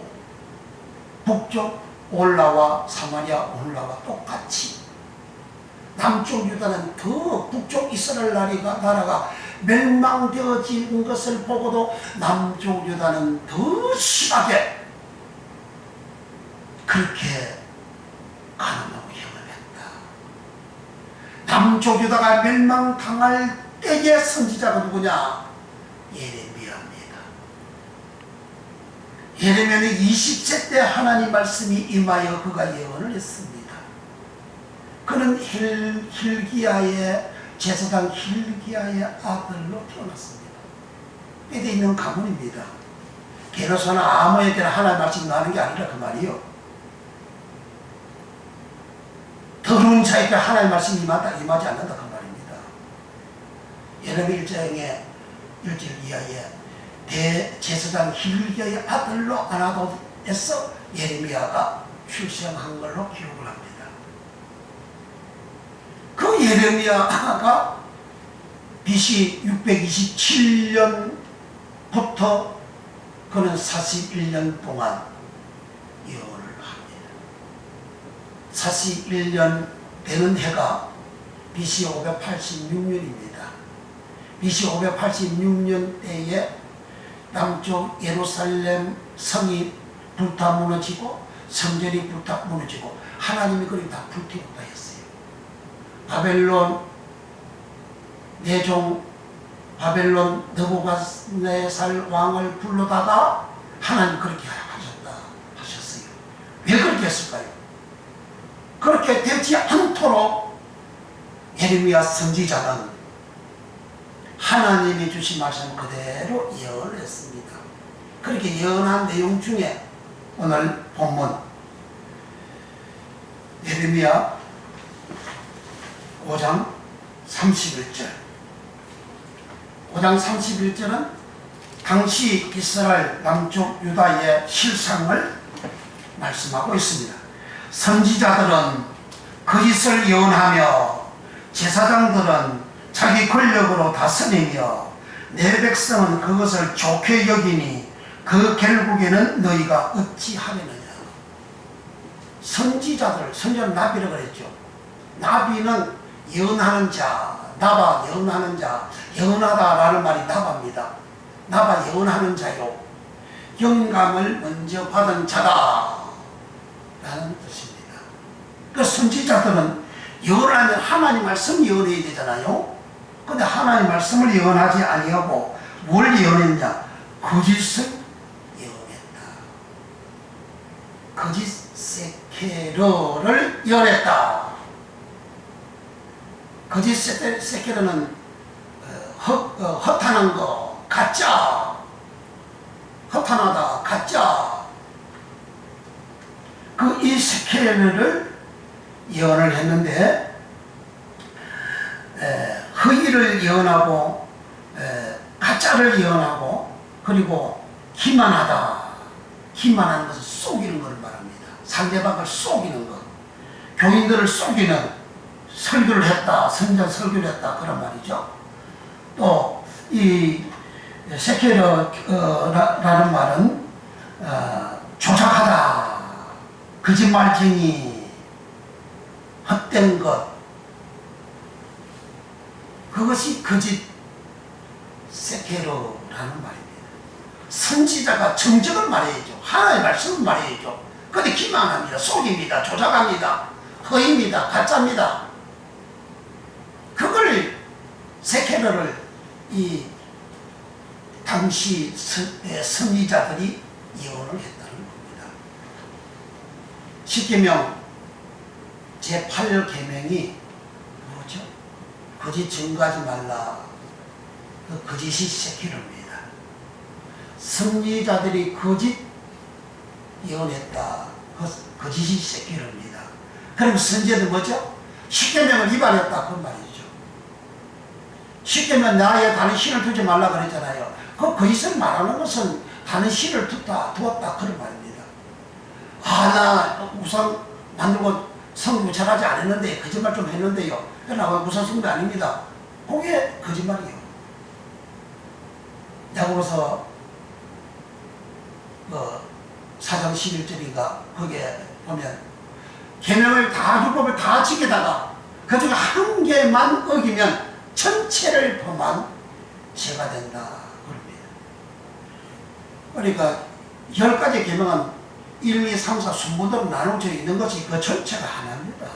A: 북쪽 올라와 사마리아 올라와 똑같이 남쪽 유다는 더 북쪽 이스라엘 나라가 멸망되어진 것을 보고도 남쪽 유다는 더 심하게 그렇게 가늠하고 행음했다. 남쪽 유다가 멸망당할 때의 선지자가 누구냐? 예레미야입니다. 예레미야는 20세 때 하나님 말씀이 임하여 그가 예언을 했습니다. 그는 hil기야의 제사장 hil기야의 아들로 태어났습니다. 뼈대 있는 가문입니다. 게르소나 아모에게는 하나님 말씀이 나는 게 아니라 그 말이요. 더러운 자에게 하나님 말씀이 임하지 않는다 그 말입니다. 예레미야 1장의 1절 이하에 대제사장 hil기야의 아들로 아나돗에서 예레미야가 출생한 걸로 기록을 합니다. 그 예레미야가 BC 627년부터 그는 41년 동안 예언을 합니다. 41년 되는 해가 BC 586년입니다. BC 586년 때에 남쪽 예루살렘 성이 불타 무너지고 성전이 불타 무너지고 하나님이 그걸 다 불태웠다 했어요. 바벨론 내종 바벨론 느부갓네살 왕을 불러다가 하나님 그렇게 하셨어요. 왜 그렇게 했을까요? 그렇게 되지 않도록 예레미야 선지자는 하나님이 주신 말씀 그대로 예언을 했습니다. 그렇게 예언한 내용 중에 오늘 본문 예레미야 5장 31절 5장 31절은 당시 이스라엘 남쪽 유다의 실상을 말씀하고 있습니다. 선지자들은 거짓을 예언하며 제사장들은 자기 권력으로 다스리며 내 백성은 그것을 좋게 여기니 그 결국에는 너희가 어찌 하려느냐. 선지자는 나비라고 그랬죠. 나비는 예언하는 자, 나바 예언하는 자, 예언하다라는 말이 나바입니다. 나바 예언하는 자요. 영감을 먼저 받은 자다 라는 뜻입니다. 그 선지자들은 예언하면 하나님 말씀 예언해야 되잖아요. 근데 하나님 말씀을 예언하지 아니하고 뭘 예언했냐? 거짓을 예언했다. 거짓 세케르를 예언했다. 거짓 세케르는 허탄한 거, 가짜, 허탄하다, 가짜. 그 이 세케르를 예언을 했는데 허위를 예언하고 가짜를 예언하고 그리고 기만하다. 기만하는 것은 속이는 것을 말합니다. 상대방을 속이는 것, 교인들을 속이는 설교를 했다, 선지자 설교를 했다 그런 말이죠. 또 이 세케르라는 말은 조작하다, 거짓말쟁이, 헛된 것, 그것이 거짓 세케르라는 말입니다. 선지자가 정적을 말해야죠. 하나님의 말씀을 말해야죠. 근데 기만합니다. 속입니다. 조작합니다. 허입니다. 가짜입니다. 그걸 세케르를 이 당시 선지자들이 예언을 했다는 겁니다. 십계명 제8계명이 뭐죠? 거짓 증거하지 말라. 그 거짓이 세케르입니다. 선지자들이 거짓 예언했다. 그 거짓이 세케르입니다. 그럼 선지자들 뭐죠? 십계명을 위반했다 그 말이죠. 십계명 나에 다른 신을 두지 말라 그랬잖아요. 그 거짓을 말하는 것은 다른 신을 두었다 그런 말입니다. 나 우상 만들고 성부 잘하지 않았는데 거짓말 좀 했는데요. 그러나 우상 성부 아닙니다. 그게 거짓말이에요. 야고보서 4장 11절인가 거기에 보면 계명을 다 율법을 다 지키다가 그중에 한 개만 어기면 전체를 범한 죄가 된다 그럽니다. 그러니까 10가지 계명은 1, 2, 3, 4 순번으로 나눠져 있는 것이 그 전체가 하나입니다.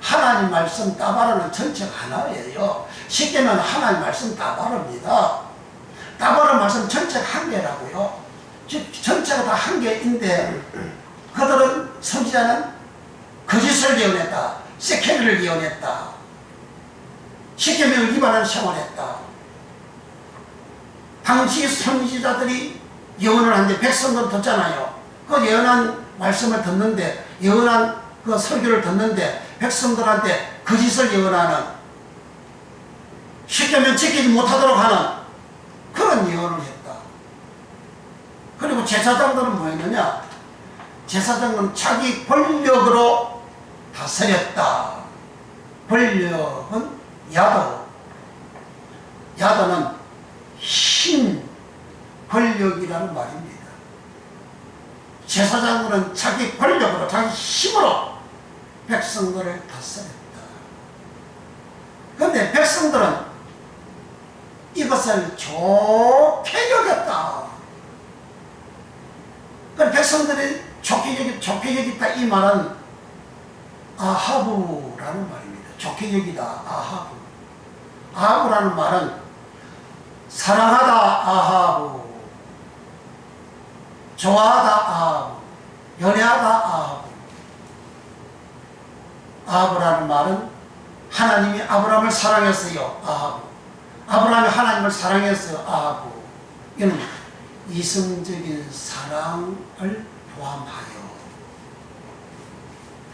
A: 하나님 말씀 따바르는 전체가 하나예요. 십계명은 하나님 말씀 따바르입니다. 따바르 말씀 전체가 한 개라고요. 즉 전체가 다 한 개인데 그들은 선지자는 거짓을 예언했다. 세케르를 예언했다. 십계명을 위반하는 생활을 했다. 당시 선지자들이 예언을 하는데 백성들 듣잖아요. 그 예언한 말씀을 듣는데, 예언한 그 설교를 듣는데 백성들한테 거짓을 예언하는, 십계명 지키지 못하도록 하는 그런 예언을 했다. 그리고 제사장들은 뭐였느냐? 제사장은 자기 권력으로 다스렸다. 권력은 야도, 야도는 힘, 권력이라는 말입니다. 제사장은 자기 권력으로, 자기 힘으로 백성들을 다스렸다. 그런데 백성들은 이것을 좋게 여겼다. 그 백성들이 좋게 여겼다 이 말은 아하브라는 말입니다. 좋게 여기다, 아하브. 아하브라는 말은 사랑하다 아하브, 좋아하다 아하브, 연애하다 아하브. 아하브라는 말은 하나님이 아브라함을 사랑했어요. 아하브. 아브라함이 하나님을 사랑했어요. 아하브. 이는 이성적인 사랑을 포함하여.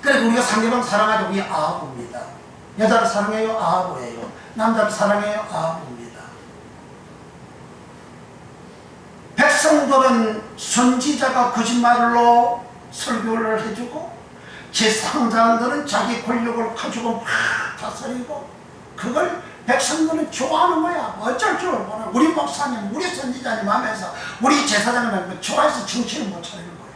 A: 그래서 우리가 상대방 사랑하죠. 우리 아하브입니다. 여자를 사랑해요. 아하브예요. 남자를 사랑해요. 아하브입니다. 백성들은 선지자가 거짓말로 설교를 해주고 제사장들은 자기 권력을 가지고 막 다스리고 그걸 백성들은 좋아하는 거야. 어쩔 줄 몰라. 우리 목사님, 우리 선지자님 하면서 우리 제사장님 좋아해서 정신을 못 차리는 거예요.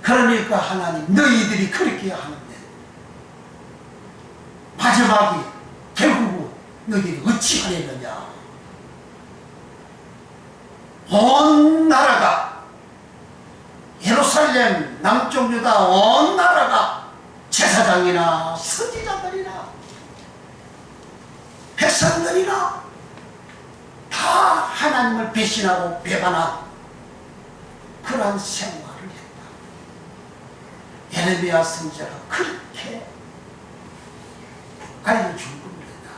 A: 그러니까 하나님 너희들이 그렇게 하는데 마지막이 결국은 너희들이 어찌 하겠느냐. 온 나라가 예루살렘 남쪽 유다 온 나라가 제사장이나 선지자들이나 백성들이나 다 하나님을 배신하고 배반한 그러한 생활을 했다. 예레미야 선지자가 그렇게 알려준 겁니다.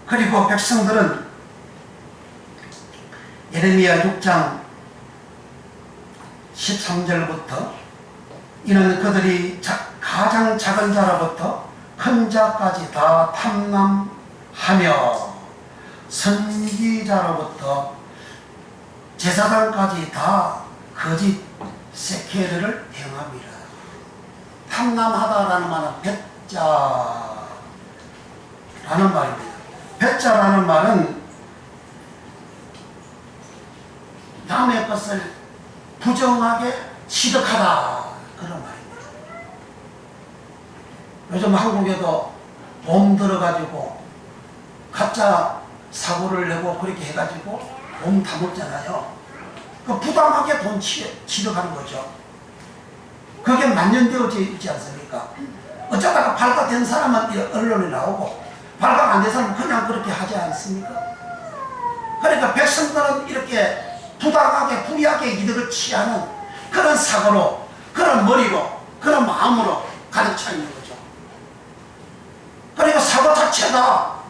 A: 그리고 백성들은 예레미야 6장 13절부터 이는 그들이 가장 작은 자로부터 큰 자까지 다 탐남하며 선지자로부터 제사장까지 다 거짓 세케르를 행함이라. 다 탐남하다라는 말은 배짜라는 말입니다. 배짜라는 말은 남의 것을 부정하게 취득하다, 그런 말입니다. 요즘 한국에도 보험 들어가지고 가짜 사고를 내고 그렇게 해가지고 보험 다 먹잖아요. 그 부당하게 돈 취득하는 거죠. 그게 만연되어져 있지 않습니까? 어쩌다가 발각된 사람은 언론에 나오고 발각 안 된 사람은 그냥 그렇게 하지 않습니까? 그러니까 백성들은 이렇게 부당하게 불이하게 이득을 취하는 그런 사고로, 그런 머리로, 그런 마음으로 가득 차 있는 거죠. 그러니까 사고 자체가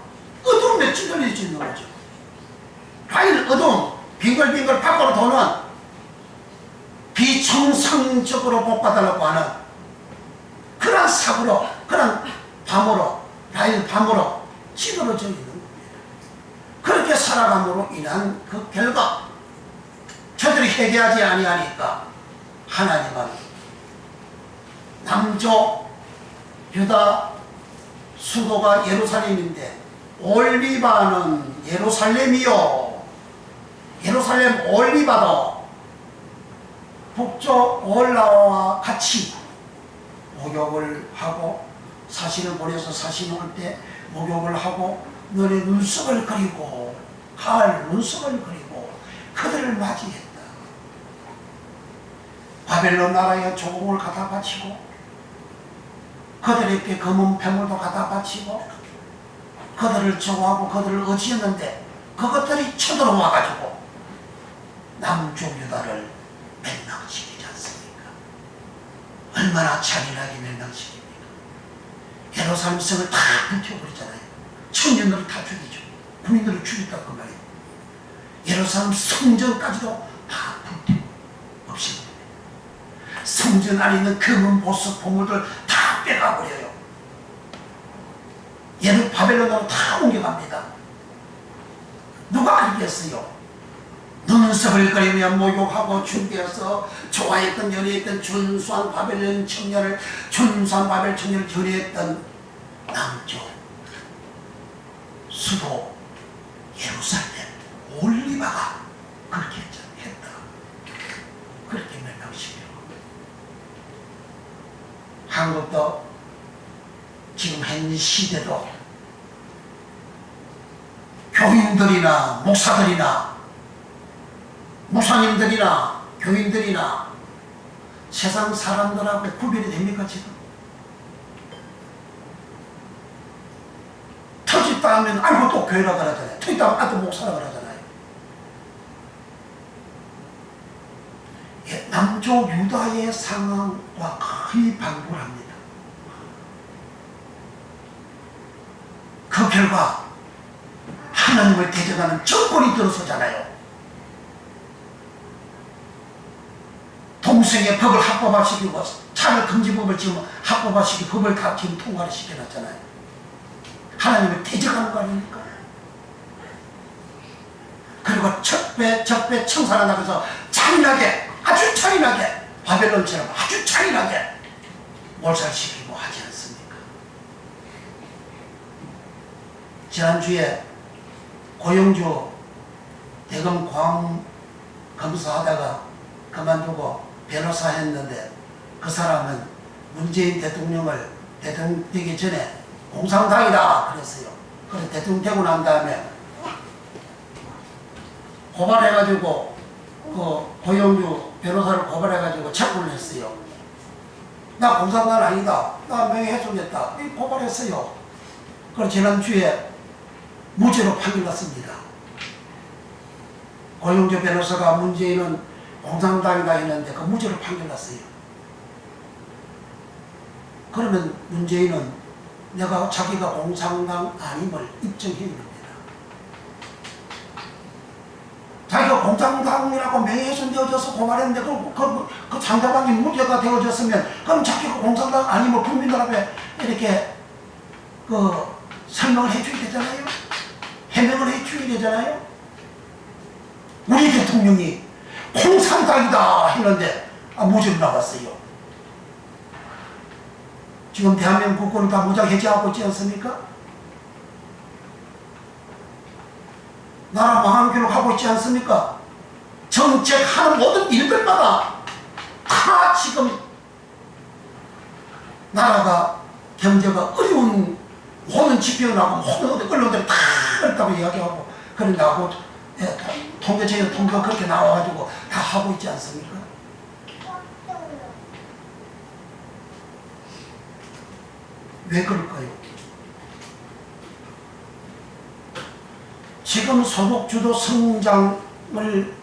A: 어두움에 찌들려져 있는 거죠. 과연 어두움, 빙글빙글 밖으로 도는 비정상적으로 복받으려고 하는 그런 사고로, 그런 밤으로, 라일 밤으로 찌들어져 있는 겁니다. 그렇게 살아감으로 인한 그 결과, 저들이 회개하지 아니하니까 하나님은 남쪽 유다 수도가 예루살렘인데 올리바는 예루살렘이요, 예루살렘 올리바도 북쪽 올라와 같이 목욕을 하고, 사신을 보내서 사신 올 때 목욕을 하고 너네 눈썹을 그리고 가을 눈썹을 그리고 그들을 맞이했다. 바벨론 나라에 조공을 갖다 바치고 그들에게 검은 패물도 갖다 바치고 그들을 정하고 그들을 의지했는데 그것들이 쳐들어와 가지고 남쪽 유다를 멸망시키지 않습니까? 얼마나 잔인하게 멸망시킵니까? 예루살렘 성을 다 불태워버리잖아요. 청년들을 다 죽이죠. 군인들을 죽였다 그 말이에요. 예루살렘 성전까지도 다 불태워 없애버려요. 성전 안에 있는 금은 보석 보물들 다 빼가버려요. 얘는 바벨론으로 다 옮겨갑니다. 누가 알겠어요? 눈썹을 그리며 목욕하고 준비해서 좋아했던 연애했던 준수한 바벨론 청년을, 준수한 바벨 청년을 결의했던 남쪽 수도 예루살렘 올리바가 그렇게 했다. 그렇게 멸망시키고, 한국도 지금 현 시대도 교인들이나 목사들이나 목사님들이나 교인들이나 세상 사람들하고 구별이 됩니까? 지금 터졌다 하면 아이고 또 교회라 그러잖아요. 터졌다 하면 또 목사라 그러잖아요. 예, 남쪽 유다의 상황과 거의 방불합니다. 그 결과 하나님을 대적하는 정권이 들어서잖아요. 동성애 법을 합법화시키고 차별 금지법을 지금 합법화시키고 법을 다 지금 통과를 시켜놨잖아요. 하나님을 대적하는 거 아닙니까? 그리고 적배 청산을 나가서 잔인하게, 아주 잔인하게, 바벨론처럼 아주 잔인하게 몰살시키고 하지 않습니까? 지난주에 고영주 대검 광 검사하다가 그만두고 변호사 했는데, 그 사람은 문재인 대통령을 대통령 되기 전에 공산당이다 그랬어요. 그래서 대통령 되고 난 다음에 고발해가지고 그 고영주 변호사를 고발해가지고 체포를 했어요. 나 공산당 아니다, 나 명예훼손했다, 고발했어요. 그래서 지난주에 무죄로 판결났습니다. 고영주 변호사가 문재인은 공산당이다 했는데 그 무죄로 판결났어요. 그러면 문재인은 자기가 공산당 아님을 입증해야 됩니다. 자기가 공산당이라고 명예훼손되어져서 고발했는데 그 상대방이 무죄가 되어졌으면 그럼 자기가 공산당 아님을 국민들 앞에 이렇게 설명을 해줘야 되잖아요. 해명을 해줘야 되잖아요. 우리 대통령이 공산당이다 했는데 무죄로 나왔어요. 지금 대한민국 국권을 다 무장 해제하고 있지 않습니까? 나라 망하는 길로 가고 있지 않습니까? 정책하는 모든 일들마다 다 지금 나라가 경제가 어려운 모든 지표가 나오고 모든 언론들이 다 그렇다고 이야기하고 그런다고 통계청에서 통계가 그렇게 나와가지고 다 하고 있지 않습니까? 왜 그럴까요? 지금 소득주도 성장을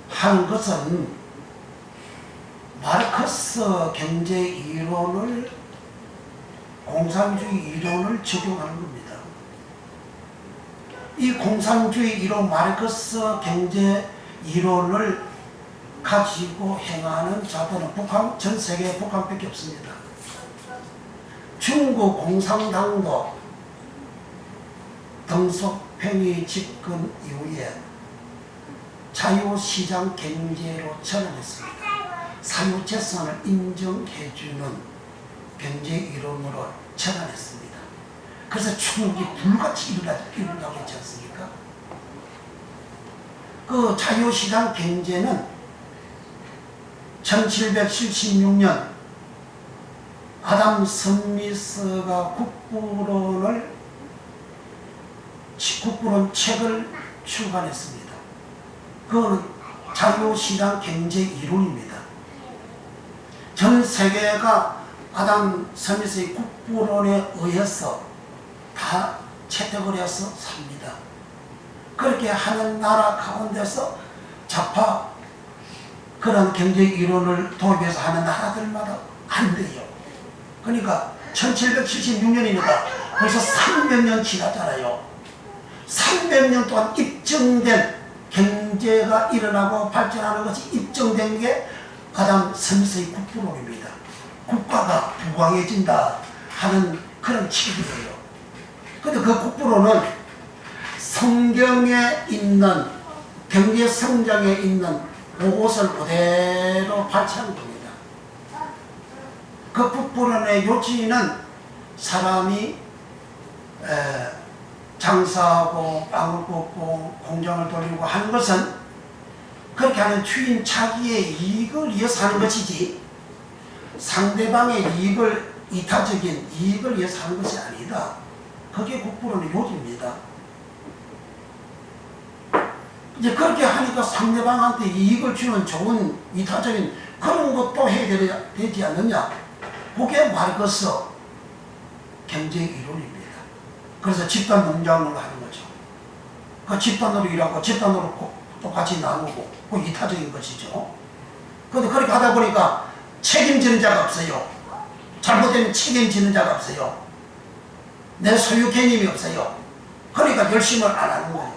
A: 하는 것은 마르크스 경제 이론을 공산주의 이론을 적용하는 겁니다. 이 공산주의 이론 마르크스 경제 이론을 가지고 행하는 자들은 전 세계에 북한밖에 없습니다. 중국 공산당도 덩석팽이 집권 이후에 자유시장 경제로 전환했습니다. 사유재산을 인정해주는 경제 이론으로 전환했습니다. 그래서 중국이 불같이 일어나고 있지 않습니까? 그 자유시장 경제는 1776년 아담 스미스가 국부론 책을 출간했습니다. 그거는 자유시장 경제 이론입니다. 전 세계가 아담 스미스의 국부론에 의해서 다 채택을 해서 삽니다. 그렇게 하는 나라 가운데서 좌파 그런 경제 이론을 도입해서 하는 나라들마다 안 돼요. 그러니까 1776년이니까 벌써 300년 지났잖아요. 300년 동안 입증된 경제가 일어나고 발전하는 것이 입증된 게 아담 스미스의 국부론입니다. 국가가 부강해진다 하는 그런 책이에요. 그런데 그 국부론은 성경에 있는 경제 성장에 있는 그것을 그대로 발췌한 겁니다. 그 국부론의 요지는 사람이 장사하고 빵을 굽고 공장을 돌리고 하는 것은 그렇게 하는 주인 자기의 이익을 위해서 하는 것이지 상대방의 이익을 이타적인 이익을 위해서 하는 것이 아니다. 그게 국부론의 요지입니다. 이제 그렇게 하니까 상대방한테 이익을 주는 좋은 이타적인 그런 것도 해야 되지 않느냐. 그게 마르크스 경제 이론입니다. 그래서 집단 농장을 하는 거죠. 그 집단으로 일하고 집단으로 똑같이 나누고 그 이타적인 것이죠. 그런데 그렇게 하다 보니까 책임지는 자가 없어요. 잘못되면 책임지는 자가 없어요. 내 소유 개념이 없어요. 그러니까 열심을 안 하는 거예요.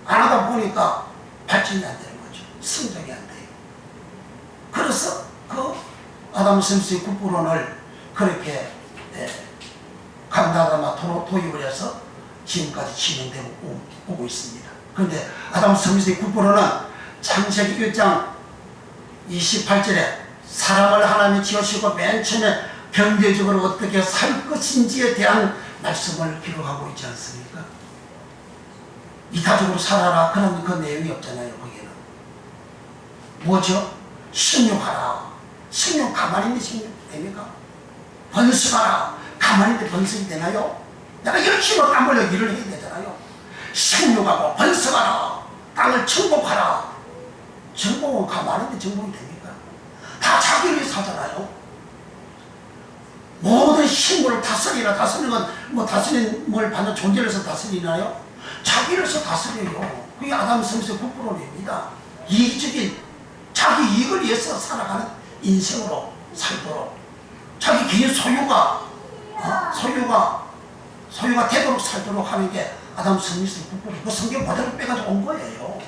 A: 안 하다 보니까 발전이 안 되는 거죠. 성장이 안 돼요. 그래서 그 아담 스미스의 국부론을 그렇게 간다다마 도입을 해서 지금까지 진행되고 오고 있습니다. 그런데 아담 스미스의 국부론은 창세기 1장 28절에 사람을 하나님이 지으시고 맨 처음에 경제적으로 어떻게 살 것인지에 대한 말씀을 기록하고 있지 않습니까? 이타적으로 살아라 그런 그 내용이 없잖아요. 거기는 뭐죠? 식육하라. 식육 가만히 있는 식육 됩니까? 번성하라. 가만히 있는데 번성이 되나요? 내가 열심히 땀 흘려 일을 해야 되잖아요. 식육하고 번성하라. 땅을 정복하라. 정복은 가만히 있는데 정복이 됩니까? 다 자기를 위해서 하잖아요. 모든 식물을 다스리라. 다스리는 건 뭐 다스리는 뭘 받는 존재를 해서 다스리나요? 자기를 해서 다스려요. 그게 아담 스미스의 국부론입니다. 이기적인 자기 이익을 위해서 살아가는 인생으로 살도록 자기 개인 소유가 되도록 살도록 하는 게 아담 스미스의 국부론. 그 성경 그대로 빼가지고 온 거예요.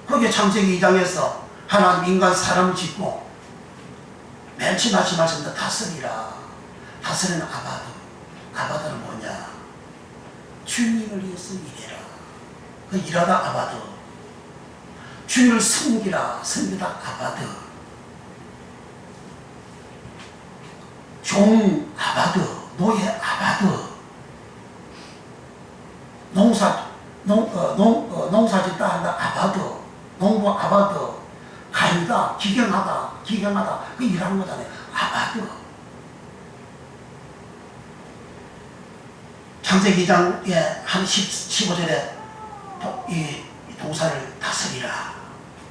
A: 거기에 창세기 2장에서 하나님 인간 사람을 짓고 맨 처음 하신 말씀도 다스리라. 다스리는 아바드. 아바드는 뭐냐? 주님을 위해서 일해라. 그 일하다 아바드. 주님을 섬기라. 섬기다 아바드. 종 아바드, 노예 아바드, 농사짓다 한다 아바드, 농부 아바드, 가이다, 기경하다, 그 일하는 거잖아요. 아바드. 창세기장에 한 15절에 이 동사를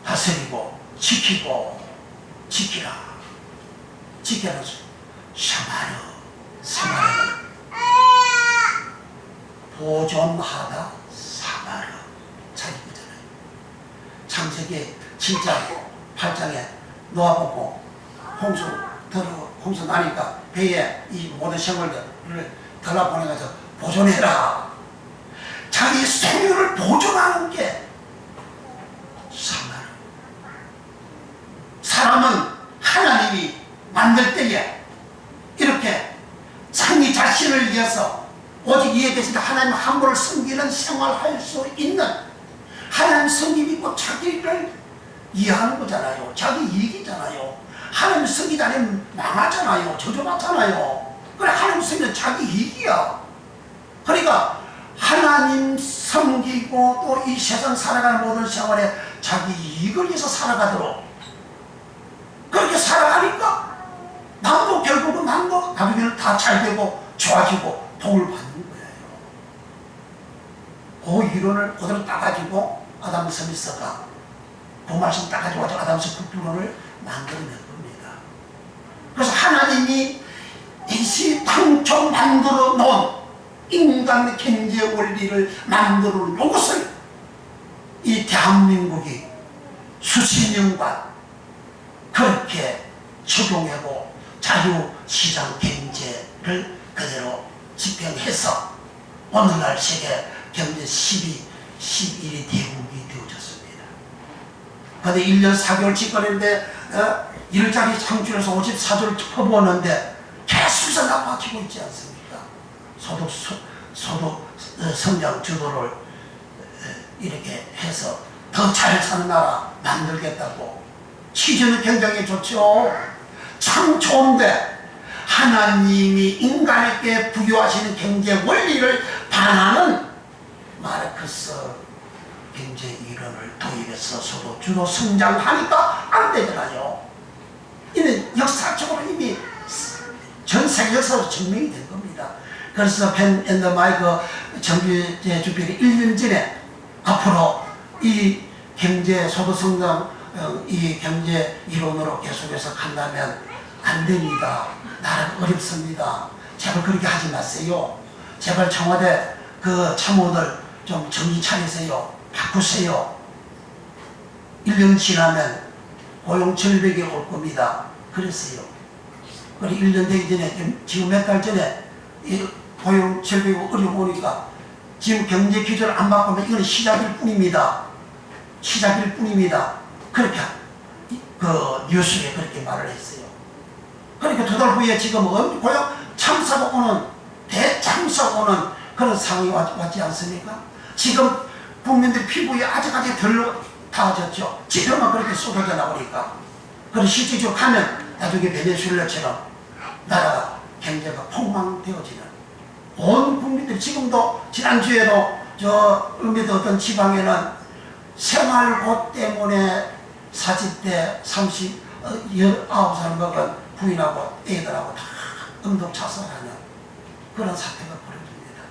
A: 다스리고 지키라. 지켜는 샤마르는 보존하다 사마르 잘 읽잖아요. 창세기 7장 8장에 노아 보고 홍수 나니까 배에 이 모든 생물들을 달라보내가서 보존해라. 자기 소유를 보존하는 게 사마르. 사람은 하나님이 만들 때에 이렇게 자기 자신을 위해서 오직 이에 대해서 하나님 한 분을 섬기는 생활할 수 있는 하나님 섬김이고 자기를 이해하는 거잖아요. 자기 이익이잖아요. 하나님 섬기지 않으면 망하잖아요. 저주받잖아요. 그래, 하나님 섬기는 자기 이익이야. 그러니까 하나님 섬기고 또 이 세상 살아가는 모든 생활에 자기 이익을 위해서 살아가도록 그렇게 살아가니까 남도 결국은 나중에는 다 잘되고 좋아지고 복을 받는 거예요. 그 이론을 그대로 따가지고 아담 스미스가 그 말씀 따가지고 아담 스미스 국론을 만들어낸 겁니다. 그래서 하나님이 당초 만들어 놓은 인간 경제 원리를 만들어 놓은 것을 이 대한민국이 수십 년간 그렇게 적용하고 자유시장 경제를 그대로 집행해서 오늘날 세계 경제 11위 대국이 되어졌습니다. 그런데 1년 4개월 집권했는데 일자리 창출해서 54조를 퍼부었는데 계속해서 나빠지고 있지 않습니까? 소득 성장 주도를 이렇게 해서 더 잘 사는 나라 만들겠다고. 취지는 굉장히 좋죠. 참 좋은데 하나님이 인간에게 부여하시는 경제 원리를 반하는 마르크스 경제 이론을 도입해서 서로 주로 성장하니까 안 되잖아요. 이는 역사적으로 이미 전 세계 역사로 증명이 된 겁니다. 그래서 펜 앤더 마이크 정규제 주필이 1년 전에 앞으로 이 경제 소득 성장 이 경제 이론으로 계속해서 간다면 안 됩니다. 나라가 어렵습니다. 제발 그렇게 하지 마세요. 제발 청와대 그 참모들 좀 정신 차리세요. 바꾸세요. 1년 지나면 고용 절벽이 올 겁니다. 그랬어요. 그리고 1년 되기 전에 지금 몇 달 전에 이 고용 절벽이 어려우니까 지금 경제 기조를 안 바꾸면 이건 시작일 뿐입니다. 시작일 뿐입니다. 그렇게 그 뉴스에 그렇게 말을 했어요. 그러니까 2달 후에 지금 고용 참사가 오는 대참사가 오는 그런 상황이 왔지 않습니까? 지금 국민들 피부에 아직까지 덜 닿아졌죠. 지금은 그렇게 쏟아져 나오니까. 그리고 실질적으로 가면 나중에 베네수엘라처럼 나라가 경제가 폭망되어지는 온 국민들 지금도 지난주에도 저 을미도 어떤 지방에는 생활고 때문에 40대 19살 먹은 부인하고 애들하고 다 응급 자살하는 그런 사태가 벌어집니다.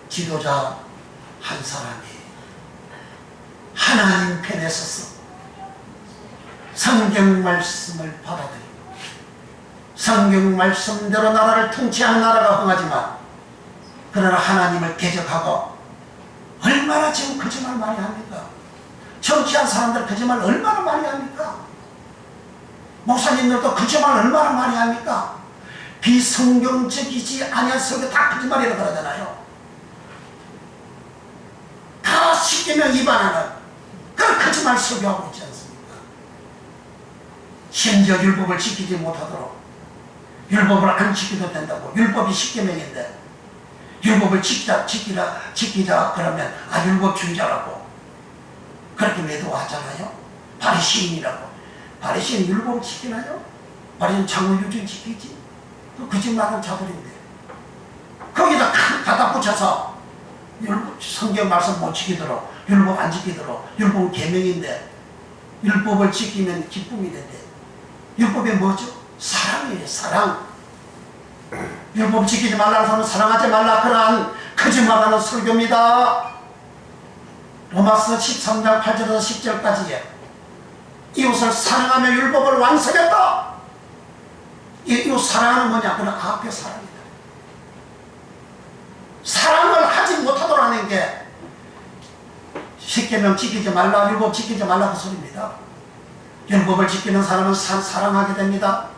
A: 지도자 한 사람이 하나님 편에 서서 성경 말씀을 받아들이고 성경 말씀대로 나라를 통치하는 나라가 흥하지만 그러나 하나님을 대적하고 얼마나 지금 거짓말 많이 합니까? 정치한 사람들 거짓말 얼마나 많이 합니까? 목사님들도 거짓말 얼마나 많이 합니까? 비성경적이지 아니한 설교 다 거짓말이라고 그러잖아요. 다 십계명 위반하는 그런 거짓말 설교하고 있지 않습니까? 심지어 율법을 지키지 못하도록 율법을 안 지켜도 된다고. 율법이 십계명인데 율법을 지키자 그러면 율법주의자라고 그렇게 매도하잖아요. 바리새인이라고. 바리새인 율법을 지키나요? 말하자면 장로유전 지키지. 그 거짓말하는 자들인데 거기다 갖다 붙여서 성경 말씀 못 지키도록 율법 안 지키도록 율법은 계명인데 율법을 지키면 기쁨이 된대. 율법이 뭐죠? 사랑이에요. 사랑. 율법 지키지 말라는 사람은 사랑하지 말라. 그러한 거짓말하는 설교입니다. 로마서 13장 8절에서 10절까지에 이웃을 사랑하며 율법을 완성했다. 이웃 사랑은 뭐냐? 그는 앞에 사랑이다. 사랑을 하지 못하도록 하는 게 십계명 지키지 말라, 율법 지키지 말라 그 소리입니다. 율법을 지키는 사람은 사랑하게 됩니다.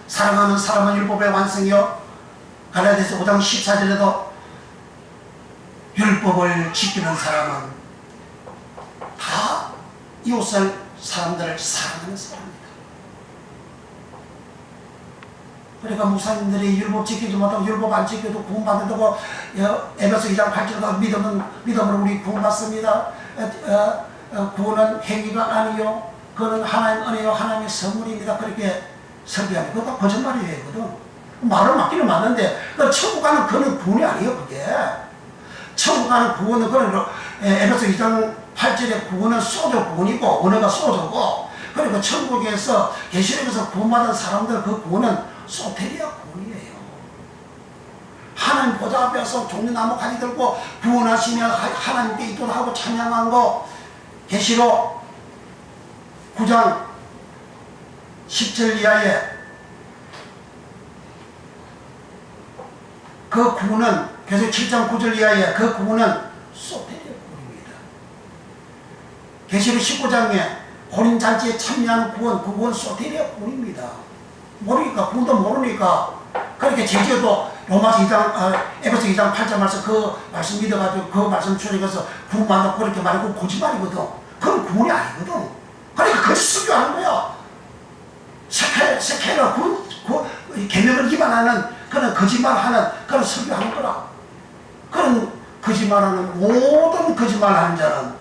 A: 사랑하는 사람은 율법의 완성이요. 갈라디아서 5장 14절에도 율법을 지키는 사람은 다 이웃을 사람들을 사랑하는 사람입니다. 그러니까 목사님들이 율법 지키지 못하고 율법 안 지켜도 구원받는다고 에베소 2장 8절과 믿음으로 우리 구원받습니다. 구원은 행위가 아니요 그거는 하나님 은혜요 하나님의 선물입니다. 그렇게 설교하는 그거 다 거짓말이에요. 말은 맞기는 맞는데 천국 가는 그는 구원이 아니에요. 그게 천국 가는 구원은 그는 에베소 2장 8절의 구원은 소조 구원이고 은혜가 소조고, 그리고 천국에서 계시록에서 구원받은 사람들 그 구원은 소테리아 구원이에요. 하나님 보좌 앞에서 종려나무 가지 들고 구원하시며 하나님께 기도하고 찬양한 거 계시록 9장 10절 이하에 그 구원은 계속 7장 9절 이하에 그 구원은 소테리아 구원입니다. 계시록 19장에 혼인잔치에 참여하는 구원, 그 구원 소테리아 구원입니다. 모르니까, 구원도 모르니까 그렇게 제주도 로마서 2장, 에베소 2장 8절 말씀 그 말씀 믿어가지고 그 말씀 추리해서 구원받는다고 그렇게 말하고 거짓말이거든. 그건 구원이 아니거든. 그러니까 거짓 설교하는 거야. 세케라 계명을 위반하는 그런 거짓말하는 그런 설교하는 거라. 그런 거짓말하는 모든 거짓말하는 자는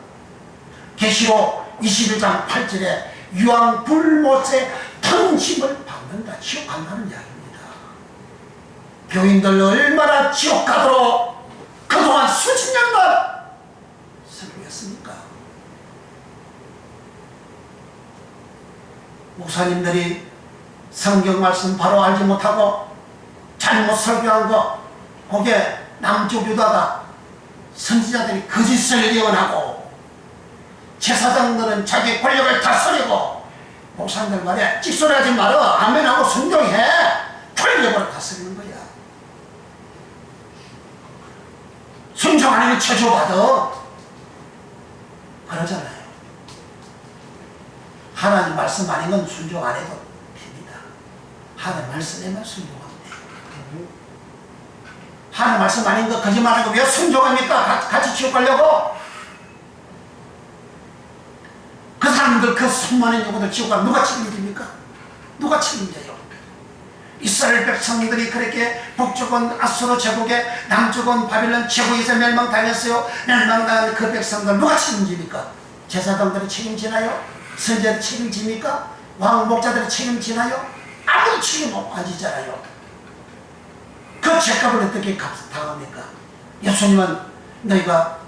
A: 계시록 21장 8절에 유황 불못에 던짐을 받는다. 지옥 간다는 이야기입니다. 교인들 얼마나 지옥 가도록 그동안 수십 년간 설교했습니까? 목사님들이 성경 말씀 바로 알지 못하고 잘못 설교한 거, 거기에 남쪽 유다가 선지자들이 거짓을 예언하고 제사장들은 자기 권력을 다스리고 목사님들 말이야 찍소리하지 말아 아멘하고 순종해 권력을 다스리는 거야. 순종 안 하면 저주받아 그러잖아요. 하나님 말씀 아닌 건 순종 안 해도 됩니다. 하나님 말씀에만 순종하면 돼요. 하나님 말씀 아닌 거 거짓말하는 거 왜 순종합니까? 같이 지옥 가려고? 그 사람들 그 수많은 영혼들 지옥 가면 누가 책임집니까? 누가 책임져요? 이스라엘 백성들이 그렇게 북쪽은 아수르 제국에 남쪽은 바빌론 제국에서 멸망당했어요. 멸망당한 그 백성들 누가 책임집니까? 제사장들이 책임지나요? 선지자들이 책임집니까? 왕 목자들이 책임지나요? 아무도 책임 안 지잖아요. 그 죄값을 어떻게 당합니까? 예수님은 너희가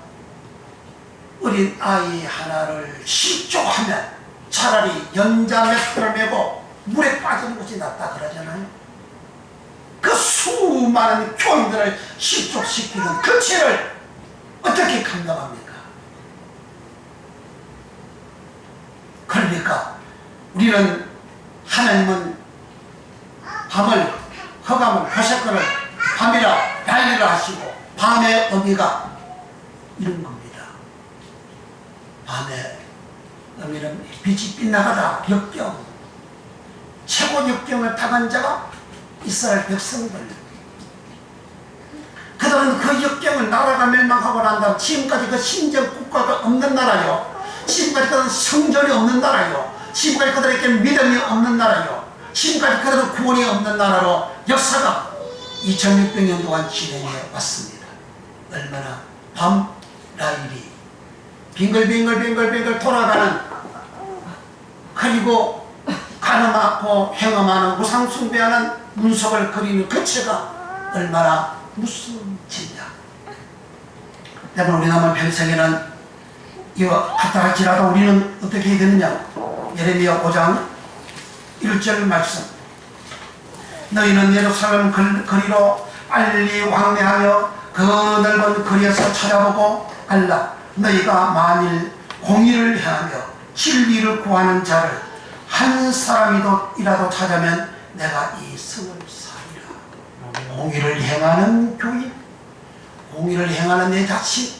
A: 어린 아이 하나를 실족하면 차라리 연자 맷돌을 메고 물에 빠지는 것이 낫다 그러잖아요. 그 수많은 교인들을 실족시키는 그 죄를 어떻게 감당합니까? 그러니까 우리는 하나님은 밤을 허감을 호세권을 밤이라 날리라 하시고 밤의 의미가 이런 겁니다. 밤의 의미는 빛이 빗나가다 역경, 최고 역경을 당한 자가 이스라엘 백성들. 그들은 그 역경을 나라가 멸망하고 난 다음 지금까지 그 신정 국가가 없는 나라요, 지금까지 그들은 성전이 없는 나라요, 지금까지 그들에게 믿음이 없는 나라요, 지금까지 그들은 구원이 없는 나라로 역사가 2600년 동안 진행해 왔습니다. 얼마나 밤 라일이 빙글빙글 돌아가는, 그리고 가늠하고 행음하는 우상숭배하는 문석을 그리는 그 죄가 얼마나 무서운 죄냐. 때문에 우리 남은 평생에는 이와 같다 할지라도 우리는 어떻게 해야 되느냐. 예레미야 5장 1절 말씀. 너희는 예루살렘 거리로 빨리 왕래하며 그 넓은 거리에서 찾아보고 알라. 너희가 만일 공의를 행하며 진리를 구하는 자를 한 사람이라도 찾으면 내가 이 성을 살리라. 공의를 행하는 교인, 공의를 행하는 내 자신,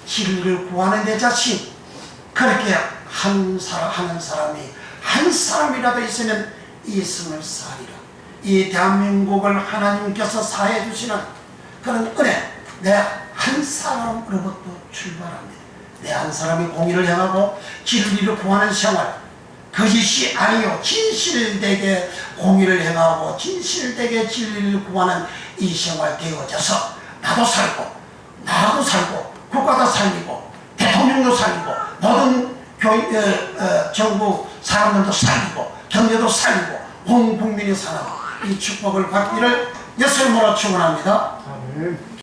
A: 진리를 구하는 내 자신, 그렇게 하는 사람이 한 사람이라도 있으면 이 성을 살리라. 이 대한민국을 하나님께서 사해 주시는 그런 은혜, 내 한 사람으로부터 출발합니다. 내 한 사람이 공의를 행하고 진리를 구하는 생활, 거짓이 아니요 진실되게 공의를 행하고 진실되게 진리를 구하는 이 생활 되어져서 나도 살고 나라도 살고 국가도 살리고 대통령도 살리고 모든 정부 사람들도 살리고 경제도 살리고 온 국민이 사는 이 축복을 받기를 예수님으로 축원합니다.